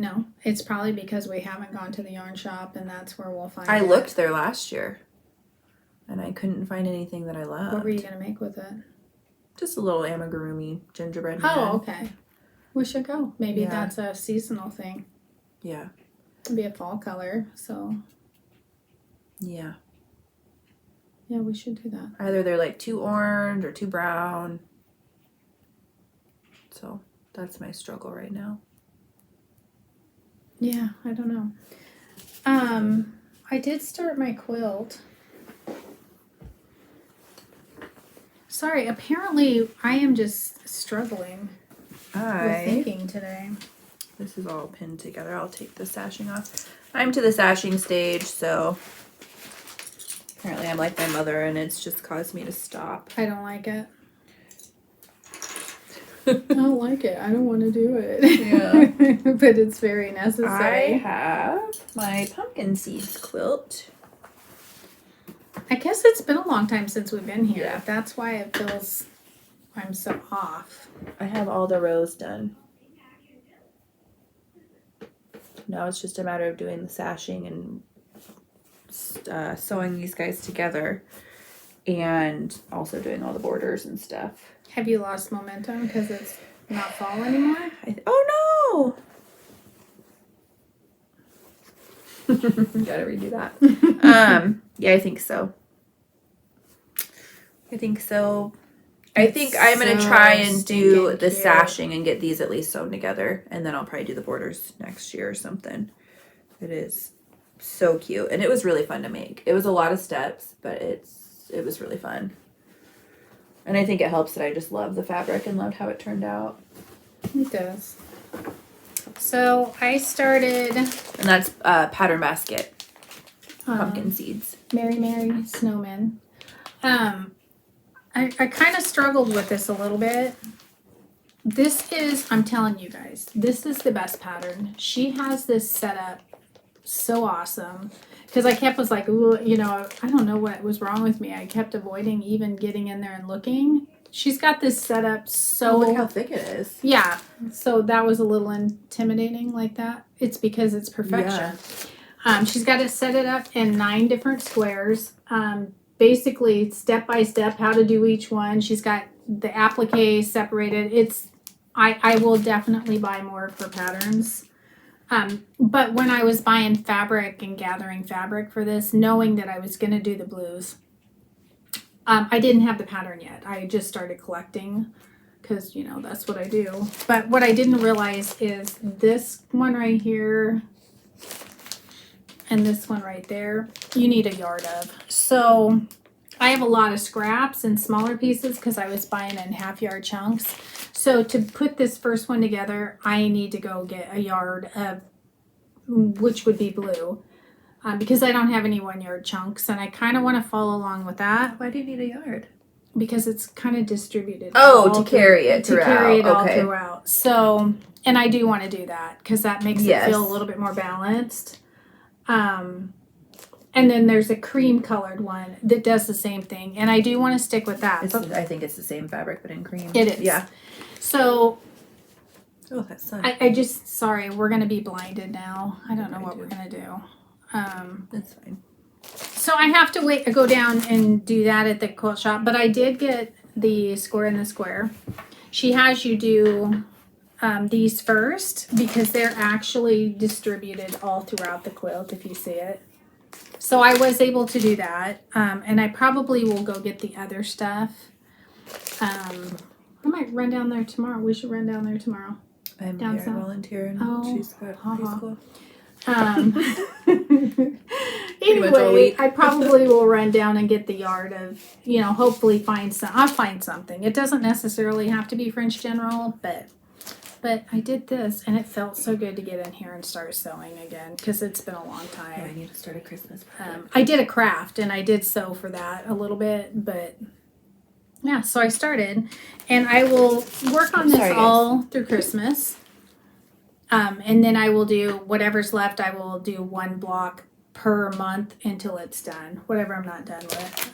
S2: because we haven't gone to the yarn shop, and that's where we'll find it.
S1: I looked there last year, and I couldn't find anything that I loved.
S2: What were you gonna make with it?
S1: Just a little amigurumi gingerbread man.
S2: Oh, okay. We should go. Maybe
S1: Yeah.
S2: that's a seasonal thing.
S1: Yeah.
S2: It'd be a fall color, so
S1: Yeah.
S2: yeah, we should do that.
S1: Either they're like too orange or too brown. So that's my struggle right now.
S2: Yeah, I don't know. I did start my quilt. Sorry, apparently I am just struggling with thinking today.
S1: This is all pinned together. I'll take the sashing off. I'm to the sashing stage, so apparently I'm like my mother and it's just caused me to stop.
S2: I don't like it. I don't like it. I don't want to do it.
S1: Yeah.
S2: But it's very
S1: I
S2: necessary.
S1: have my pumpkin seeds quilt.
S2: I guess it's been a long time since we've been here.
S1: Yeah.
S2: That's why it feels I'm so off.
S1: I have all the rows done. Now it's just a matter of doing the sashing and sewing these guys together and also doing all the borders and stuff.
S2: Have you lost momentum because it's not fall anymore?
S1: Oh no! Gotta redo that. Yeah, I think so. I think I'm gonna try and do the
S2: cute.
S1: sashing and get these at least sewn together, and then I'll probably do the borders next year or something. It is so cute, and it was really fun to make. It was a lot of steps, but it was really fun. And I think it helps that I just love the fabric and loved how it turned out.
S2: It does. So I started
S1: And that's pattern basket, pumpkin seeds.
S2: Merry Merry Snowman. I kind of struggled with this a little bit. This is, I'm telling you guys, this is the best pattern. She has this set up so awesome. Because I was like, ooh, I don't know what was wrong with me. I kept avoiding even getting in there and looking. She's got this set up so...
S1: Oh, look how thick it is.
S2: Yeah. So that was a little intimidating like that. It's because it's perfection.
S1: Yeah.
S2: She's got it set it up in 9 different squares. Basically, step by step, how to do each one. She's got the applique separated. I will definitely buy more of her patterns. But when I was buying fabric and gathering fabric for this, knowing that I was going to do the blues, I didn't have the pattern yet. I just started collecting because, that's what I do. But what I didn't realize is this one right here and this one right there, you need a yard of. So I have a lot of scraps and smaller pieces because I was buying in half-yard chunks. So to put this first one together, I need to go get a yard of, which would be blue, because I don't have any 1-yard chunks, and I kind of want to follow along with that.
S1: Why do you need a yard?
S2: Because it's kind of distributed.
S1: Oh, to carry it throughout.
S2: To carry it all
S1: Okay.
S2: throughout. So, and I do want to do that because that makes it feel a little bit more balanced. And then there's a cream colored one that does the same thing, and I do want to stick with that.
S1: I think it's the same fabric, but in cream.
S2: It is.
S1: Yeah.
S2: So
S1: Oh, that's sun.
S2: sorry, we're going to be blinded now. I don't know what we're going to do.
S1: That's fine.
S2: So I have to go down and do that at the quilt shop, but I did get the square in the square. She has you do these first because they're actually distributed all throughout the quilt if you see it. So I was able to do that, and I probably will go get the other stuff. I might run down there tomorrow. We should run down there tomorrow.
S1: I'm
S2: Down
S1: here
S2: south.
S1: volunteering.
S2: Oh,
S1: She's got
S2: haha.
S1: preschool.
S2: Anyway,
S1: all week.
S2: I probably will run down and get the yard of, hopefully I'll find something. It doesn't necessarily have to be French General, but I did this and it felt so good to get in here and start sewing again because it's been a long
S1: Yeah, I
S2: time.
S1: need to start a Christmas project.
S2: I did a craft and I did sew for that a little bit, but yeah, so I started and I will work on this
S1: Sorry, guys.
S2: all through Christmas. And then I will do whatever's left. I will do one block per month until it's done, whatever I'm not done with.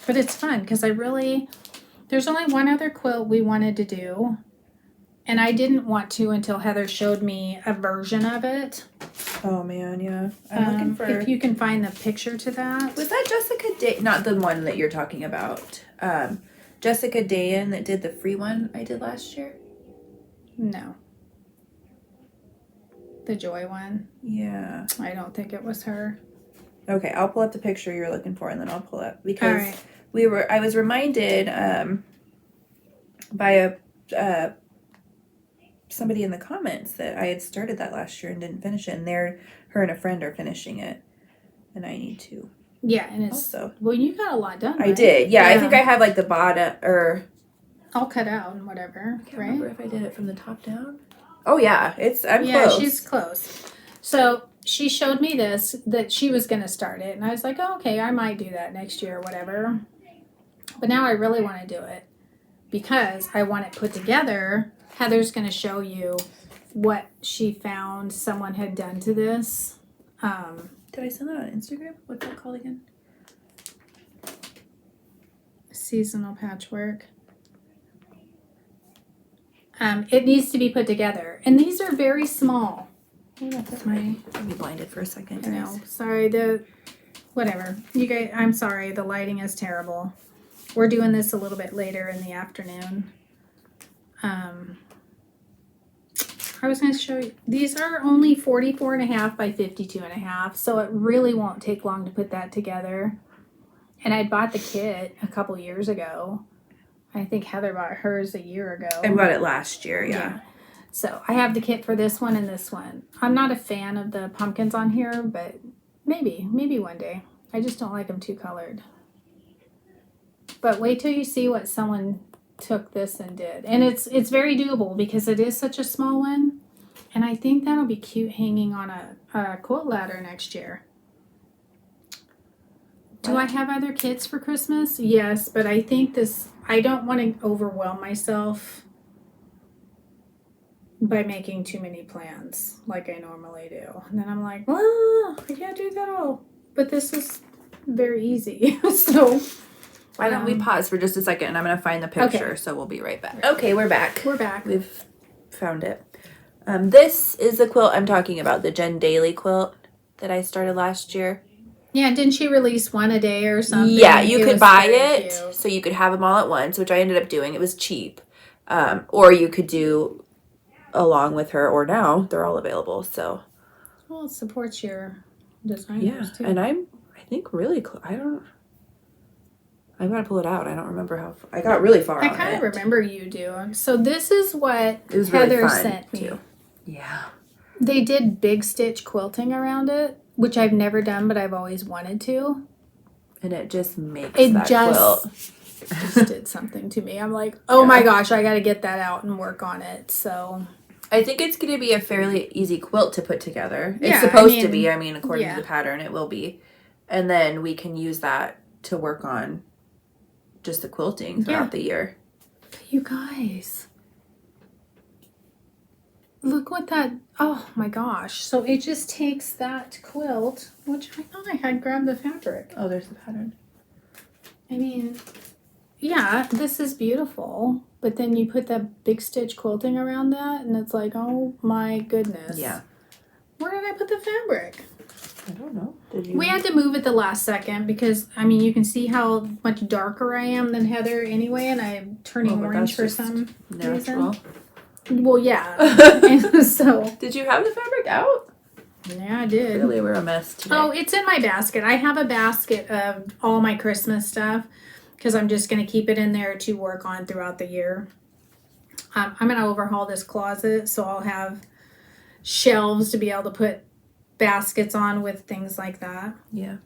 S2: But it's fun because there's only one other quilt we wanted to do. And I didn't want to until Heather showed me a version of it.
S1: Oh man, yeah. I'm looking for.
S2: If you can find the picture to that.
S1: Was that Jessica Day? Not the one that you're talking about. Jessica Dayan that did the free one I did last year.
S2: No. The Joy one.
S1: Yeah.
S2: I don't think it was her.
S1: Okay, I'll pull up the picture you're looking for, and then I'll pull up because I was reminded by somebody in the comments that I had started that last year and didn't finish it, and her and a friend are finishing it, and I need to.
S2: Yeah, and it's
S1: also.
S2: Well, you got a lot done.
S1: I
S2: right?
S1: did. Yeah, I think I have like the bottom or.
S2: All cut out and whatever.
S1: I can't
S2: right?
S1: remember if I did it from the top down. Oh yeah, I'm
S2: yeah,
S1: close.
S2: She's close. So she showed me this that she was going to start it, and I was like, oh, okay, I might do that next year or whatever. But now I really want to do it because I want it put together. Heather's going to show you what she found someone had done to this.
S1: Did I send that on Instagram? What's that called again?
S2: Seasonal patchwork. It needs to be put together, and these are very small.
S1: I'll be blinded for a second.
S2: I know. Sorry. Whatever. You guys. I'm sorry. The lighting is terrible. We're doing this a little bit later in the afternoon. I was going to show you. These are only 44.5 by 52.5, so it really won't take long to put that together. And I bought the kit a couple years ago. I think Heather bought hers a year ago.
S1: I bought it last year, yeah.
S2: So I have the kit for this one and this one. I'm not a fan of the pumpkins on here, but maybe one day. I just don't like them too colored. But wait till you see what someone took this and did. And it's very doable because it is such a small one. And I think that'll be cute hanging on a quilt ladder next year. Do I have other kits for Christmas? Yes, but I think I don't want to overwhelm myself by making too many plans like I normally do. And then I'm like, I can't do that all. But this is very easy. So
S1: why don't we pause for just a second and I'm going to find the picture,
S2: okay.
S1: So we'll be right back. Okay, we're back.
S2: We're back.
S1: We've found it. This is the quilt I'm talking about, the Jen Daly quilt that I started last year.
S2: Yeah, didn't she release one a day or something?
S1: Yeah, you could buy it,
S2: cute.
S1: so you could have them all at once, which I ended up doing. It was cheap. Or you could do along with her, or now they're all available. So,
S2: well, it supports your designers too.
S1: And I think really I'm gonna pull it out. I don't remember how I got really far.
S2: I kind of remember you doing. So this is what Heather
S1: really
S2: sent me.
S1: Too. Yeah,
S2: they did big stitch quilting around it, which I've never done, but I've always wanted to.
S1: And it just makes
S2: quilt. Just did something to me. I'm like, oh my gosh, I got to get that out and work on it. So
S1: I think it's going to be a fairly easy quilt to put together. It's supposed to be. I mean, according to the pattern, it will be. And then we can use that to work on just the quilting throughout the year.
S2: You guys, look what that, oh my gosh. So it just takes that quilt, which I thought I had grabbed the fabric.
S1: Oh, there's the pattern.
S2: I mean, yeah, this is beautiful. But then you put that big stitch quilting around that, and it's like, oh my goodness.
S1: Yeah.
S2: Where did I put the fabric?
S1: I don't know.
S2: We had to move it the last second because, I mean, you can see how much darker I am than Heather anyway, and I'm turning orange for some reason. Well, yeah. And so.
S1: Did you have the fabric out?
S2: Yeah, I did.
S1: Really, we're a mess today.
S2: Oh, it's in my basket. I have a basket of all my Christmas stuff because I'm just going to keep it in there to work on throughout the year. I'm going to overhaul this closet, so I'll have shelves to be able to put baskets on with things like that.
S1: Yeah.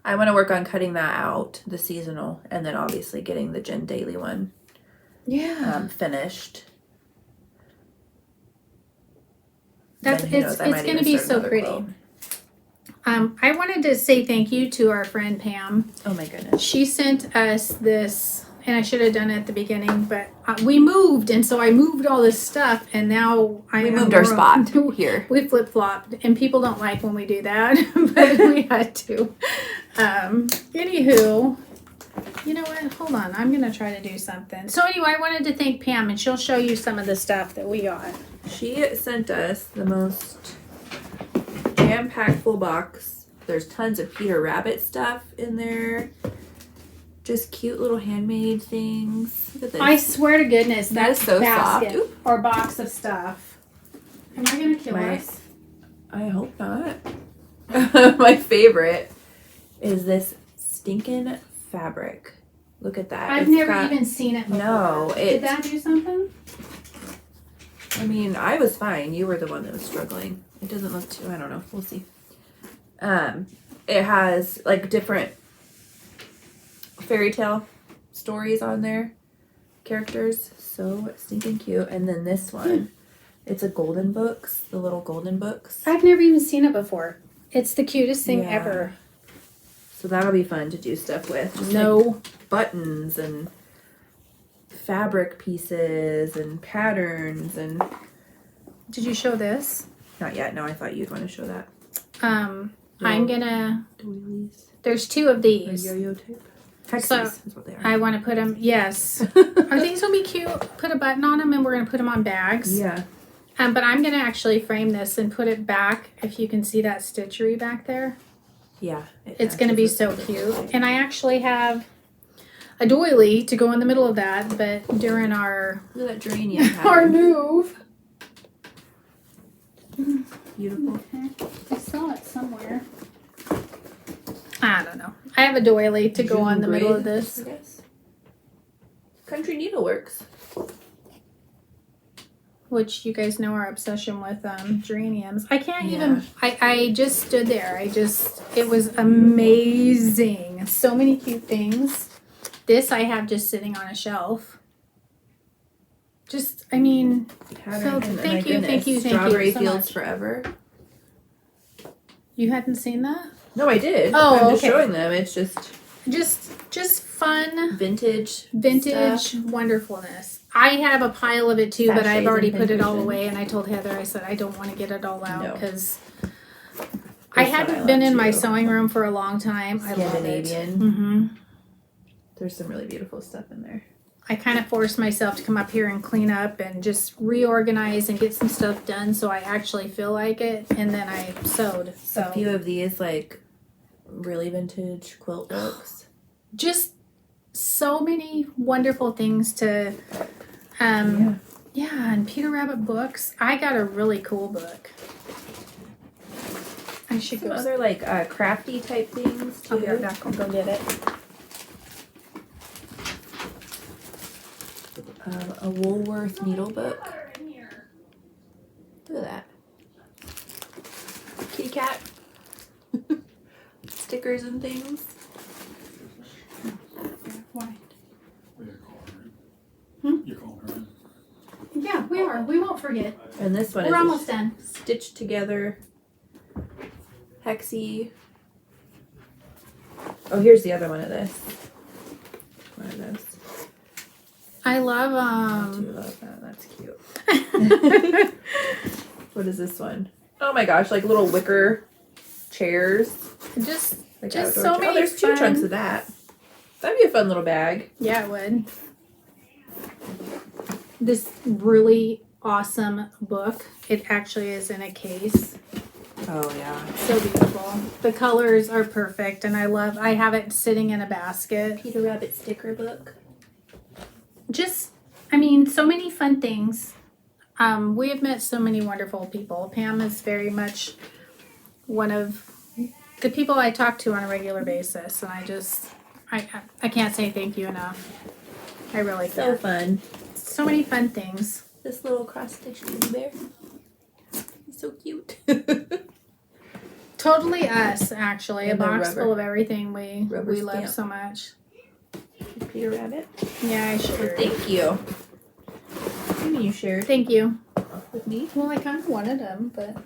S1: I want to work on cutting that out, the seasonal, and then obviously getting the Jen Daly one finished.
S2: It's going to be so pretty. Quilt. I wanted to say thank you to our friend Pam.
S1: Oh my goodness.
S2: She sent us this and I should have done it at the beginning, but we moved, and so I moved all this stuff, and now
S1: We moved our spot here.
S2: We flip-flopped, and people don't like when we do that, but we had to. Anywho, you know what? Hold on. I'm going to try to do something. So anyway, I wanted to thank Pam, and she'll show you some of the stuff that we got.
S1: She sent us the most jam-packed full box. There's tons of Peter Rabbit stuff in there. Just cute little handmade things. Look at this.
S2: I swear to goodness,
S1: That is
S2: that's
S1: so
S2: basket
S1: soft.
S2: or box of stuff. Am I going to kill us?
S1: I hope not. My favorite is this stinking fabric. Look at that.
S2: I've
S1: It's
S2: never
S1: got-
S2: even seen it before.
S1: No,
S2: Did that do something?
S1: I mean, I was fine. You were the one that was struggling. It doesn't look too, I don't know. We'll see. It has like different fairy tale stories on there. Characters. So stinking cute. And then this one, it's a golden books. The little golden books.
S2: I've never even seen it before. It's the cutest thing
S1: Yeah.
S2: ever.
S1: So that'll be fun to do stuff with. Just like
S2: No.
S1: buttons and fabric pieces and patterns and
S2: Did you show this?
S1: not yet. No, I thought you'd want to show that.
S2: I'm
S1: No.
S2: gonna,
S1: Doilies
S2: there's two of
S1: or
S2: these.
S1: yo-yo type. Hexies
S2: So,
S1: is what they are.
S2: I want to put them, yes. Are these gonna be cute? Put a button on them and we're gonna put them on bags.
S1: Yeah.
S2: But I'm gonna actually frame this and put it back, if you can see that stitchery back there.
S1: Yeah.
S2: It's gonna be so cute. And I actually have a doily to go in the middle of that, but during our
S1: Look at that geranium
S2: our
S1: pattern.
S2: move.
S1: Beautiful.
S2: I saw it somewhere. I don't know. I have a doily to go on the middle of this.
S1: I guess. Country Needleworks.
S2: Which you guys know our obsession with geraniums. I can't
S1: Yeah.
S2: even, I just stood there. It was amazing. So many cute things. This I have just sitting on a shelf. Just, I mean,
S1: Pattern.
S2: So,
S1: and
S2: thank
S1: my
S2: you,
S1: goodness,
S2: thank you
S1: Strawberry
S2: so
S1: Fields
S2: much.
S1: Forever.
S2: you hadn't seen that?
S1: No, I did.
S2: Oh,
S1: I'm just
S2: okay.
S1: showing them. It's just
S2: Just fun,
S1: vintage.
S2: vintage
S1: stuff.
S2: wonderfulness. I have a pile of it too, but I've
S1: Sachets
S2: already
S1: and
S2: put it all
S1: pinkwishing.
S2: away, and I told Heather, I said, I don't want to get it all
S1: No.
S2: out because I
S1: This one
S2: hadn't
S1: I
S2: been
S1: love
S2: in my
S1: too.
S2: sewing room for a long time. I love it.
S1: Scandinavian.
S2: Mm-hmm.
S1: There's some really beautiful stuff in there.
S2: I kind of forced myself to come up here and clean up and just reorganize and get some stuff done so I actually feel like it, and then I sewed.
S1: A
S2: So
S1: few of these like really vintage quilt books.
S2: just so many wonderful things to yeah, and Peter Rabbit books. I got a really cool book. I should
S1: Some
S2: go.
S1: other like crafty type things too.
S2: I'll be right back. I'll go get it.
S1: A Woolworth needle book. Look at that. Kitty cat. Stickers and things.
S2: Why?
S4: You call her in.
S2: Yeah, we are. We won't forget.
S1: And this one
S2: We're
S1: is
S2: almost done.
S1: stitched together. Hexie. Oh, here's the other one of this. One of those.
S2: I
S1: I
S2: love
S1: do love that. That's cute. What is this one? Oh my gosh, like little wicker chairs.
S2: just
S1: Like
S2: Just
S1: outdoor
S2: so
S1: chairs.
S2: many
S1: Oh, there's two
S2: fun-
S1: chunks of that. That'd be a fun little bag.
S2: yeah, it would. This really awesome book. It actually is in a case.
S1: Oh yeah.
S2: So beautiful. The colors are perfect, and I have it sitting in a basket.
S1: Peter Rabbit sticker book.
S2: Just, I mean, so many fun things. We have met so many wonderful people. Pam is very much one of the people I talk to on a regular basis, and I can't say thank you enough. I really
S1: So
S2: can't.
S1: fun.
S2: So many fun things.
S1: This little cross stitch teddy bear. He's so cute.
S2: Totally us, actually.
S1: And
S2: a
S1: the
S2: box
S1: rubber-
S2: full of everything we
S1: rubber
S2: love
S1: stamp.
S2: so much.
S1: Peter Rabbit.
S2: Yeah, I shared.
S1: Thank you. Maybe you shared
S2: Thank you.
S1: with me.
S2: Well, I kind of wanted them, but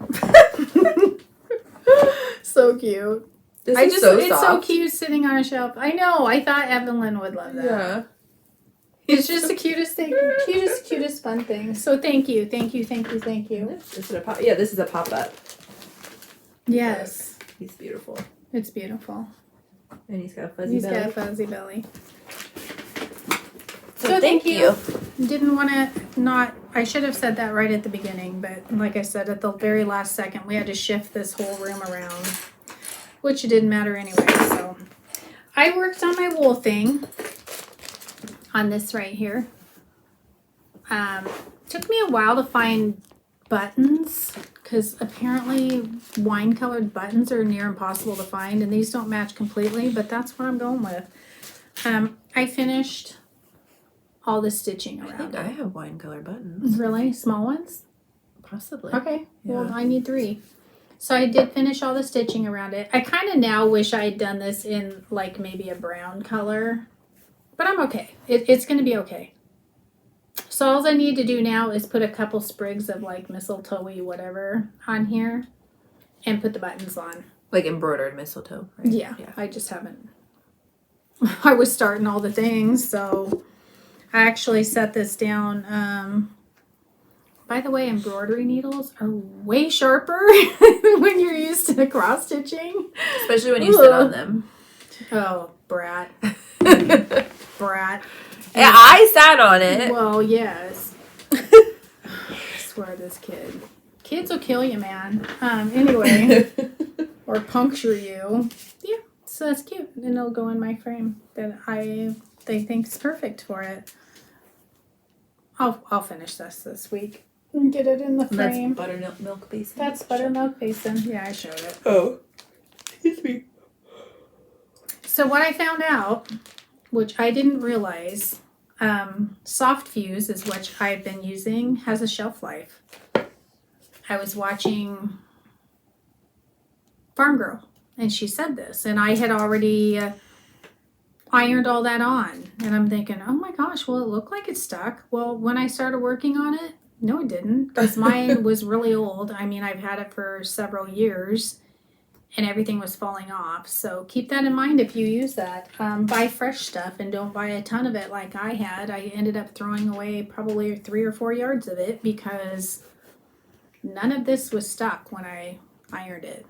S2: so cute.
S1: This
S2: I
S1: is
S2: just
S1: so
S2: it's
S1: soft.
S2: so cute sitting on a shelf. I know. I thought Evelyn would love that.
S1: Yeah.
S2: It's just the cutest thing, cutest fun thing. So thank you.
S1: Is it a pop? Yeah, this is a pop-up.
S2: Yes.
S1: He's beautiful.
S2: It's beautiful.
S1: And he's got a fuzzy belly.
S2: Got a fuzzy belly.
S1: So thank you.
S2: Didn't want to not, I should have said that right at the beginning, but like I said, at the very last second, we had to shift this whole room around, which it didn't matter anyway. So I worked on my wool thing on this right here. Took me a while to find buttons because apparently wine colored buttons are near impossible to find, and these don't match completely, but that's what I'm going with. I finished all the stitching around
S1: I think
S2: it.
S1: I have wine color buttons.
S2: Really? Small ones?
S1: Possibly.
S2: Okay.
S1: Yeah.
S2: Well, I need 3. So I did finish all the stitching around it. I kind of now wish I had done this in like maybe a brown color, but I'm okay. It's going to be okay. So all I need to do now is put a couple sprigs of like mistletoe-y whatever on here and put the buttons on.
S1: Like embroidered mistletoe, right?
S2: Yeah. I just haven't. I was starting all the things, so I actually set this down. By the way, embroidery needles are way sharper when you're used to cross stitching.
S1: Especially when you sit on them.
S2: Oh, brat. Brat.
S1: Yeah, I sat on it.
S2: Well, yes. I swear this kid. Kids will kill you, man. Anyway. Or puncture you. Yeah, so that's cute. And it'll go in my frame that they think is perfect for it. I'll finish this week and get it in the frame.
S1: That's buttermilk basin.
S2: That's buttermilk basin. Yeah, I showed it.
S1: Oh, excuse me.
S2: So what I found out, which I didn't realize, soft fuse is what I've been using, has a shelf life. I was watching Farm Girl, and she said this, and I had already ironed all that on, and I'm thinking, oh my gosh, well, it looked like it stuck. Well, when I started working on it, no, it didn't, because mine was really old. I mean, I've had it for several years, and everything was falling off. So keep that in mind if you use that. Buy fresh stuff and don't buy a ton of it like I had. I ended up throwing away probably 3 or 4 yards of it because none of this was stuck when I ironed it.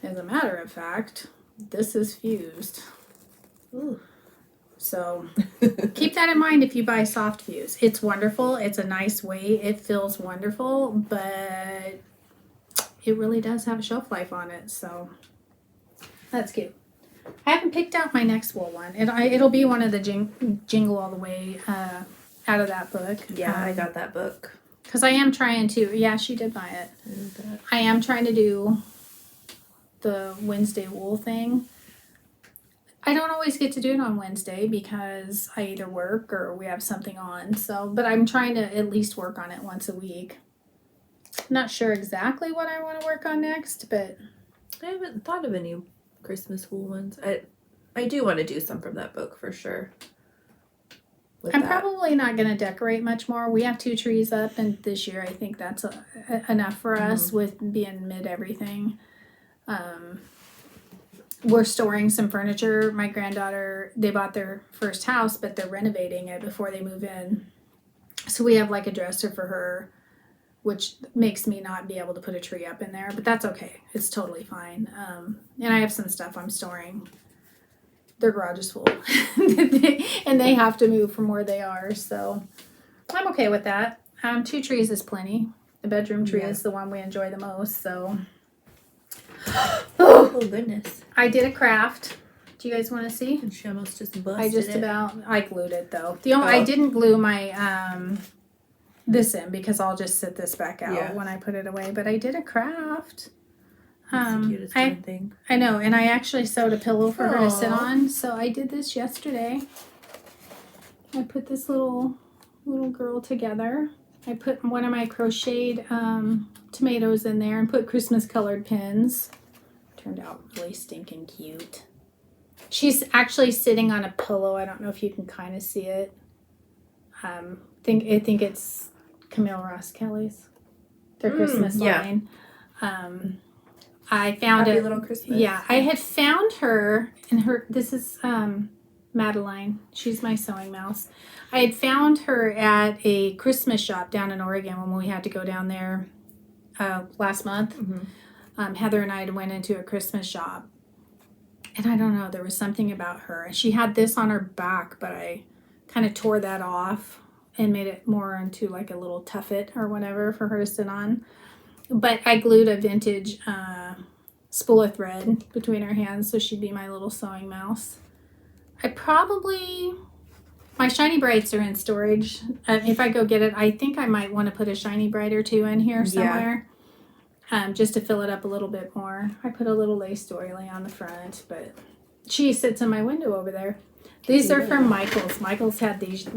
S2: As a matter of fact, this is fused.
S1: Ooh.
S2: So keep that in mind if you buy soft fuse. It's wonderful. It's a nice weight. It feels wonderful, but it really does have a shelf life on it, so that's cute. I haven't picked out my next wool one. It'll be one of the Jingle All the Way out of that book.
S1: Yeah, I got that book.
S2: Because I am trying to, yeah, she did buy it. I am trying to do the Wednesday wool thing. I don't always get to do it on Wednesday because I either work or we have something on. So, but I'm trying to at least work on it once a week. Not sure exactly what I want to work on next, but
S1: I haven't thought of any Christmas wool ones. I do want to do some from that book for sure.
S2: I'm probably not going to decorate much more. We have 2 trees up, and this year I think that's enough for us with being mid everything. We're storing some furniture. My granddaughter, they bought their first house, but they're renovating it before they move in. So we have like a dresser for her, which makes me not be able to put a tree up in there, but that's okay. It's totally fine. And I have some stuff I'm storing. Their garage is full and they have to move from where they are. So I'm okay with that. 2 trees is plenty. The bedroom tree is the one we enjoy the most. So,
S1: oh goodness.
S2: I did a craft. Do you guys want to see?
S1: And she almost just busted
S2: I glued it though. I didn't glue my, this in because I'll just sit this back out when I put it away, but I did a craft.
S1: That's the cutest thing.
S2: I know, and I actually sewed a pillow for her to sit on. So I did this yesterday. I put this little girl together. I put one of my crocheted tomatoes in there and put Christmas colored pins. Turned out really stinking cute. She's actually sitting on a pillow. I don't know if you can kind of see it. I think it's Camille Ross Kelly's. Their Christmas line. I found
S1: Happy
S2: it.
S1: Little Christmas.
S2: Yeah, I had found her, and this is Madeline. She's my sewing mouse. I had found her at a Christmas shop down in Oregon when we had to go down there last month. Heather and I went into a Christmas shop. And I don't know, there was something about her. She had this on her back, but I kind of tore that off and made it more into like a little tuffet or whatever for her to sit on. But I glued a vintage spool of thread between her hands so she'd be my little sewing mouse. My Shiny Brights are in storage. If I go get it, I think I might want to put a Shiny Bright or two in here somewhere. Just to fill it up a little bit more. I put a little lace doily on the front, but she sits in my window over there. These are from Michael's. Michael's had these.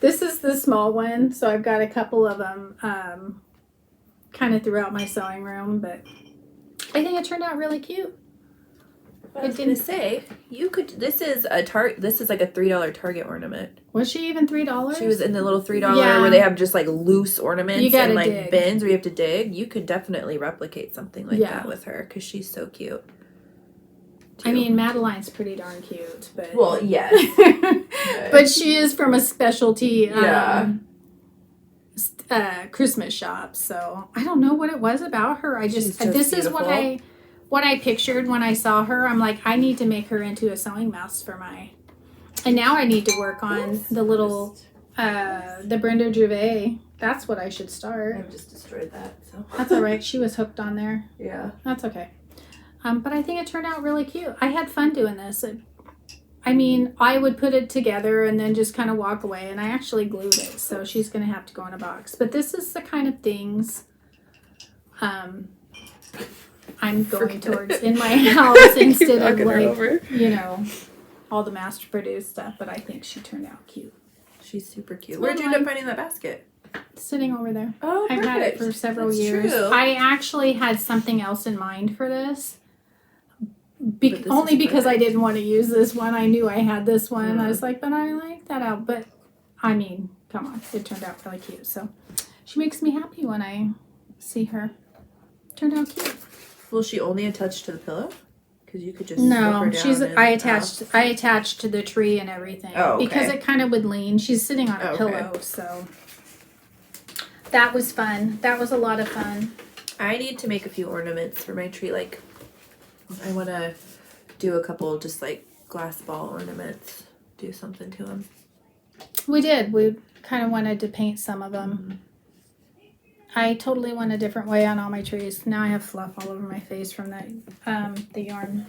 S2: This is the small one, so I've got a couple of them kind of throughout my sewing room, but I think it turned out really cute.
S1: I was gonna say, you could. This is like a $3 Target ornament.
S2: Was she even $3?
S1: She was in the little $3 where they have just like loose ornaments and like
S2: dig.
S1: bins where you have to dig. You could definitely replicate something like that with her because she's so cute.
S2: I mean, Madeline's pretty darn cute, but
S1: well, yes,
S2: but she is from a specialty Christmas shop, so I don't know what it was about her. This beautiful. Is what I pictured when I saw her. I'm like, I need to make her into a sewing mouse for and now I need to work on the little the Brenda Gervais. That's what I should start.
S1: I've just destroyed that, so
S2: that's all right. She was hooked on there.
S1: Yeah,
S2: that's okay. But I think it turned out really cute. I had fun doing this. I mean, I would put it together and then just kind of walk away, and I actually glued it, so she's going to have to go in a box. But this is the kind of things I'm going towards in my house instead of like, all the mass-produced stuff. But I think she turned out cute.
S1: She's super cute. Where'd you end up finding that basket?
S2: Sitting over there.
S1: Oh,
S2: I've had it for several years.
S1: True.
S2: I actually had something else in mind for this. Only because I didn't want to use this one. I knew I had this one. I was like, but I like that out. But, I mean, come on. It turned out really cute. So, she makes me happy when I see her. Turned out cute.
S1: Will she only attach to the pillow? Because you could just
S2: no. I attached to the tree and everything.
S1: Oh, okay.
S2: Because it kind of would lean. She's sitting on a pillow, so that was fun. That was a lot of fun.
S1: I need to make a few ornaments for my tree. Like, I want to do a couple just like glass ball ornaments. Do something to them.
S2: We did. We kind of wanted to paint some of them. Mm-hmm. I totally went a different way on all my trees. Now I have fluff all over my face from that the yarn.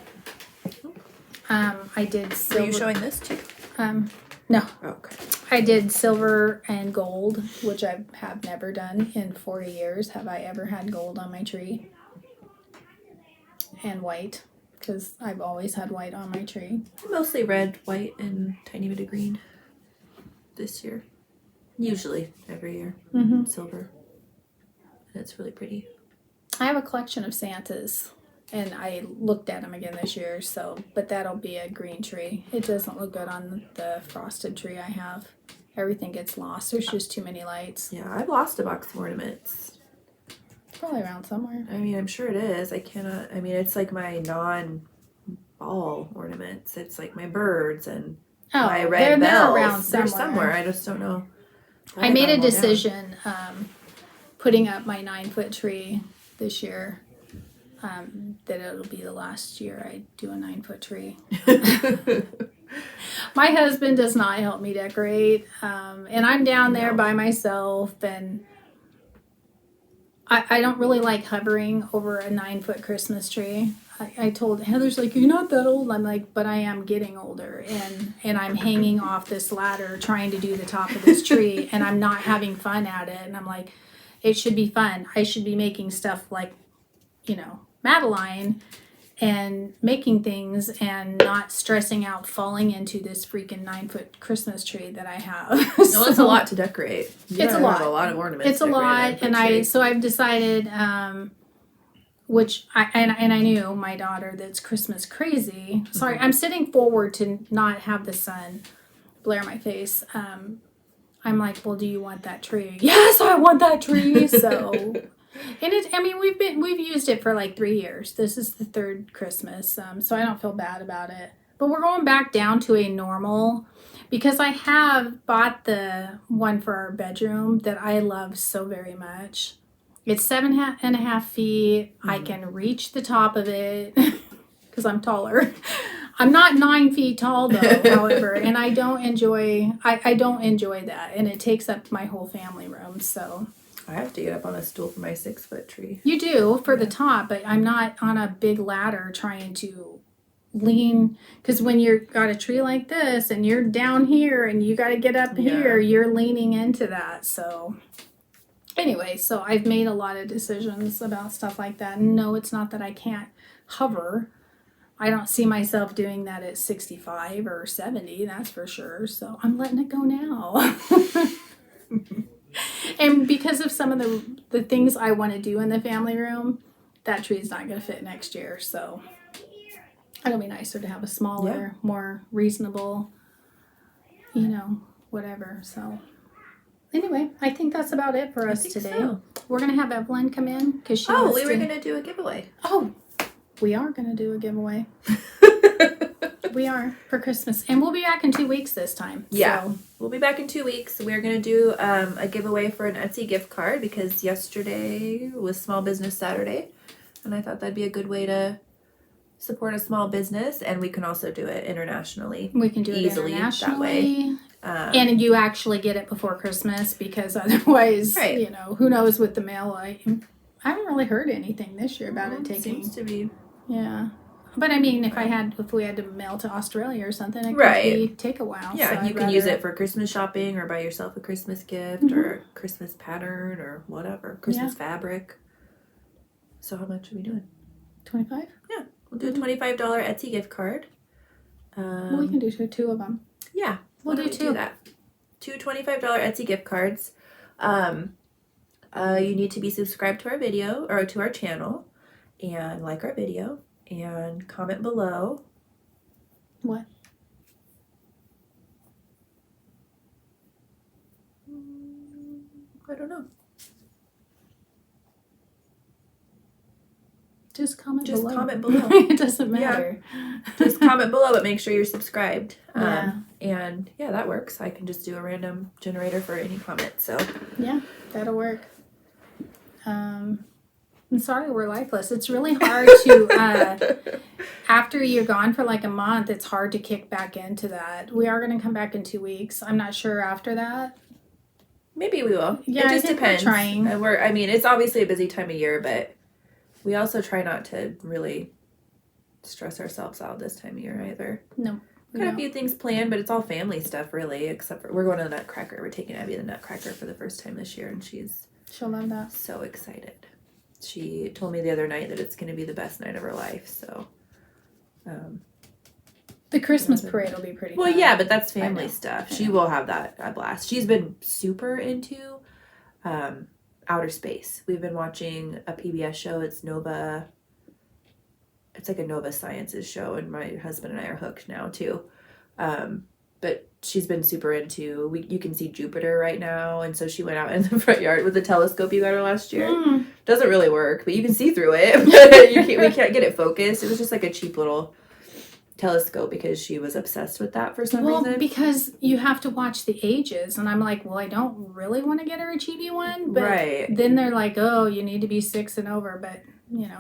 S2: I did silver.
S1: Are you showing this too?
S2: No.
S1: Oh, okay.
S2: I did silver and gold, which I have never done in 40 years. Have I ever had gold on my tree? And white, because I've always had white on my tree.
S1: Mostly red, white, and tiny bit of green this year. Usually every year. Mm-hmm. Silver. And it's really pretty.
S2: I have a collection of Santas, and I looked at them again this year, but that'll be a green tree. It doesn't look good on the frosted tree I have. Everything gets lost. There's just too many lights.
S1: Yeah, I've lost a box of ornaments.
S2: Probably around somewhere.
S1: I mean, I'm sure it is. It's like my non-ball ornaments. It's like my birds and my red bells. They're somewhere. I just don't know.
S2: I made a decision putting up my 9-foot tree this year that it'll be the last year I do a 9-foot tree. My husband does not help me decorate, and I'm down there by myself, and I don't really like hovering over a 9-foot Christmas tree. I told Heather's like, you're not that old. I'm like, but I am getting older, and I'm hanging off this ladder trying to do the top of this tree, and I'm not having fun at it. And I'm like, it should be fun. I should be making stuff like, Madeline, and making things and not stressing out falling into this freaking 9-foot Christmas tree that I have.
S1: No, it's a lot to decorate.
S2: It's a lot.
S1: A lot of ornaments.
S2: It's a lot, and I've decided, which I knew my daughter that's Christmas crazy. Sorry, I'm sitting forward to not have the sun glare my face. I'm like, well, do you want that tree? Yes, I want that tree. So, and we've used it for like 3 years. This is the third Christmas, so I don't feel bad about it. But we're going back down to a normal, because I have bought the one for our bedroom that I love so very much. It's 7.5 feet. I can reach the top of it because I'm taller. I'm not 9 feet tall though, however, and I don't enjoy that, and it takes up my whole family room. So
S1: I have to get up on a stool for my 6-foot tree.
S2: you do for the top, but I'm not on a big ladder trying to lean, because when you've got a tree like this and you're down here and you got to get up here, you're leaning into that. So anyway, so I've made a lot of decisions about stuff like that. No, it's not that I can't hover. I don't see myself doing that at 65 or 70, that's for sure. So I'm letting it go now. And because of some of the things I want to do in the family room, that tree is not going to fit next year. So it'll be nicer to have a smaller, more reasonable, whatever. So anyway, I think that's about it for us today. So. We're going to have Evelyn come in because she
S1: we were going to do a giveaway.
S2: Oh, we are going to do a giveaway. We are, for Christmas. And we'll be back in 2 weeks this time.
S1: Yeah.
S2: So.
S1: We'll be back in 2 weeks. We're going to do a giveaway for an Etsy gift card because yesterday was Small Business Saturday. And I thought that'd be a good way to support a small business. And we can also do it internationally.
S2: We can do it
S1: easily
S2: internationally.
S1: that way.
S2: And you actually get it before Christmas because otherwise,
S1: right.
S2: Who knows with the mail. I haven't really heard anything this year about it taking.
S1: Seems to be.
S2: Yeah. But I mean, if we had to mail to Australia or something, it could take a while.
S1: Yeah,
S2: so
S1: you can use it for Christmas shopping or buy yourself a Christmas gift or a Christmas pattern or whatever. Christmas fabric. So how much are we doing?
S2: 25?
S1: Yeah, we'll do a $25 Etsy gift card.
S2: Well, we can do two of them.
S1: Yeah,
S2: we'll do two.
S1: That. Two $25 Etsy gift cards. You need to be subscribed to our video or to our channel and like our video. And comment below.
S2: What?
S1: I don't know.
S2: Just comment below.
S1: Comment below.
S2: It doesn't matter.
S1: Yeah. Just comment below, but make sure you're subscribed.
S2: Yeah.
S1: And yeah, that works. I can just do a random generator for any comment. So
S2: yeah, that'll work. I'm sorry we're lifeless. It's really hard to, after you're gone for like a month, it's hard to kick back into that. We are going to come back in 2 weeks. I'm not sure after that.
S1: Maybe we will.
S2: Yeah,
S1: it just depends.
S2: We're trying.
S1: And it's obviously a busy time of year, but we also try not to really stress ourselves out this time of year either.
S2: No.
S1: Got a few things planned, but it's all family stuff really, except for we're going to the Nutcracker. We're taking Abby to the Nutcracker for the first time this year, and
S2: she'll love that.
S1: So excited. She told me the other night that it's going to be the best night of her life, so.
S2: The Christmas parade will be pretty fun.
S1: Well, yeah, but that's family stuff. She will have that a blast. She's been super into outer space. We've been watching a PBS show. It's Nova. It's like a Nova Sciences show, and my husband and I are hooked now, too. But she's been super into, you can see Jupiter right now, and so she went out in the front yard with the telescope you got her last year. Doesn't really work, but you can see through it. But we can't get it focused. It was just like a cheap little telescope because she was obsessed with that for some reason.
S2: Well, because you have to watch the ages, and I'm like, well, I don't really want to get her a cheapy one, but then they're like, oh, you need to be 6 and over, but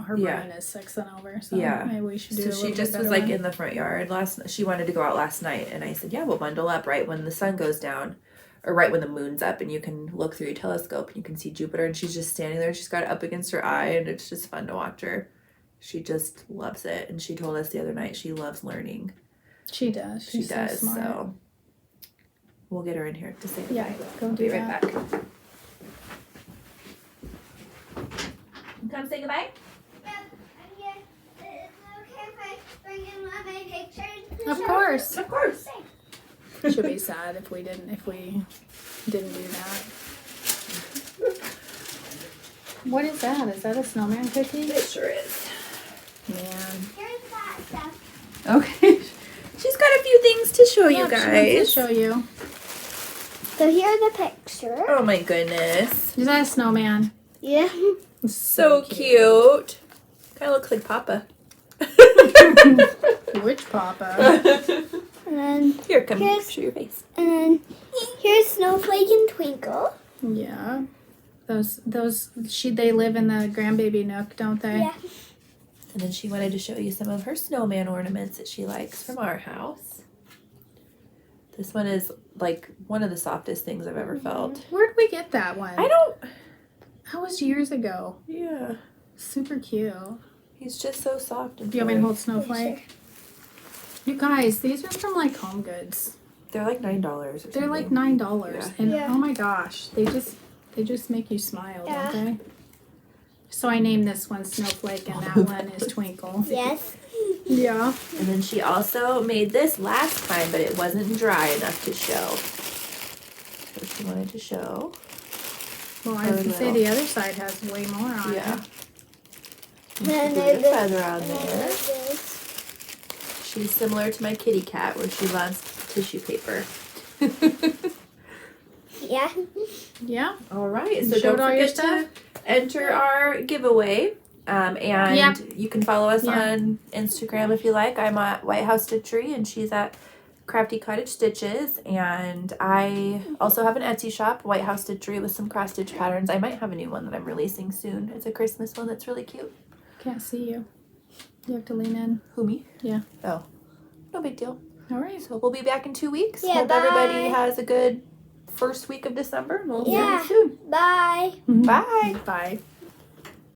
S2: her brain is 6 and over, so maybe we should do a little bit better. So she just was like in the front yard she wanted to go out last night, and I said, yeah, we'll bundle up right when the sun goes down, or right when the moon's up, and you can look through your telescope and you can see Jupiter, and she's just standing there. She's got it up against her eye, and it's just fun to watch her. She just loves it, and she told us the other night she loves learning. She does. She's so smart.
S1: So we'll get her in here to say goodbye.
S2: Yeah, go do that.
S1: Be right back. Come say goodbye.
S2: Of course.
S1: Of course.
S2: She'll be sad if we didn't do that. What is that? Is that a snowman cookie?
S1: It sure is.
S2: Man.
S3: Here's that stuff.
S1: Okay. She's got a few things to show you guys.
S2: She wants to show you.
S3: So here's the picture.
S1: Oh my goodness.
S2: Is that a snowman?
S3: Yeah.
S1: So cute. Kind of looks like Papa.
S2: Which Papa?
S3: And then
S1: Here, come
S3: Here's-
S1: show your face.
S3: and then here's Snowflake and Twinkle.
S2: Yeah. Those they live in the grandbaby nook, don't they?
S3: Yeah.
S1: And then she wanted to show you some of her snowman ornaments that she likes from our house. This one is like one of the softest things I've ever felt.
S2: Where'd we get that one? That was years ago.
S1: Yeah.
S2: Super cute.
S1: He's just so soft and
S2: Do you want me to
S1: furry.
S2: hold Snowflake? You guys, these are from like Home Goods.
S1: They're like $9 or something.
S2: They're like $9.
S1: Yeah.
S2: And
S3: Yeah.
S2: oh my gosh, they just make you smile,
S3: Yeah.
S2: don't they? So I named this one Snowflake and that one is Twinkle.
S3: Yes.
S2: Yeah.
S1: And then she also made this last time, but it wasn't dry enough to show. So she wanted to show.
S2: Well, I was gonna say the other side has way more on
S1: Yeah.
S2: it.
S3: Then
S1: Put a
S3: there's
S1: feather on
S3: and then
S1: there.
S3: there's this.
S1: She's similar to my kitty cat where she loves tissue paper.
S3: Yeah.
S2: Yeah.
S1: All right, so
S2: You showed
S1: don't
S2: all your
S1: forget to enter our giveaway. And
S2: Yep.
S1: you can follow us
S2: Yeah.
S1: on Instagram if you like. I'm at WhiteHouseStitchery and she's at Crafty Cottage Stitches. And I also have an Etsy shop, WhiteHouseStitchery, with some cross stitch patterns. I might have a new one that I'm releasing soon. It's a Christmas one that's really cute.
S2: Can't see you. You have to lean in.
S1: Who, me?
S2: Yeah.
S1: Oh, no big deal.
S2: All right.
S1: So we'll be back in 2 weeks.
S3: Yeah,
S1: Hope everybody
S3: bye.
S1: has a good first week of December. We'll see
S3: Yeah.
S1: you soon.
S3: Bye.
S1: Bye.
S2: Bye.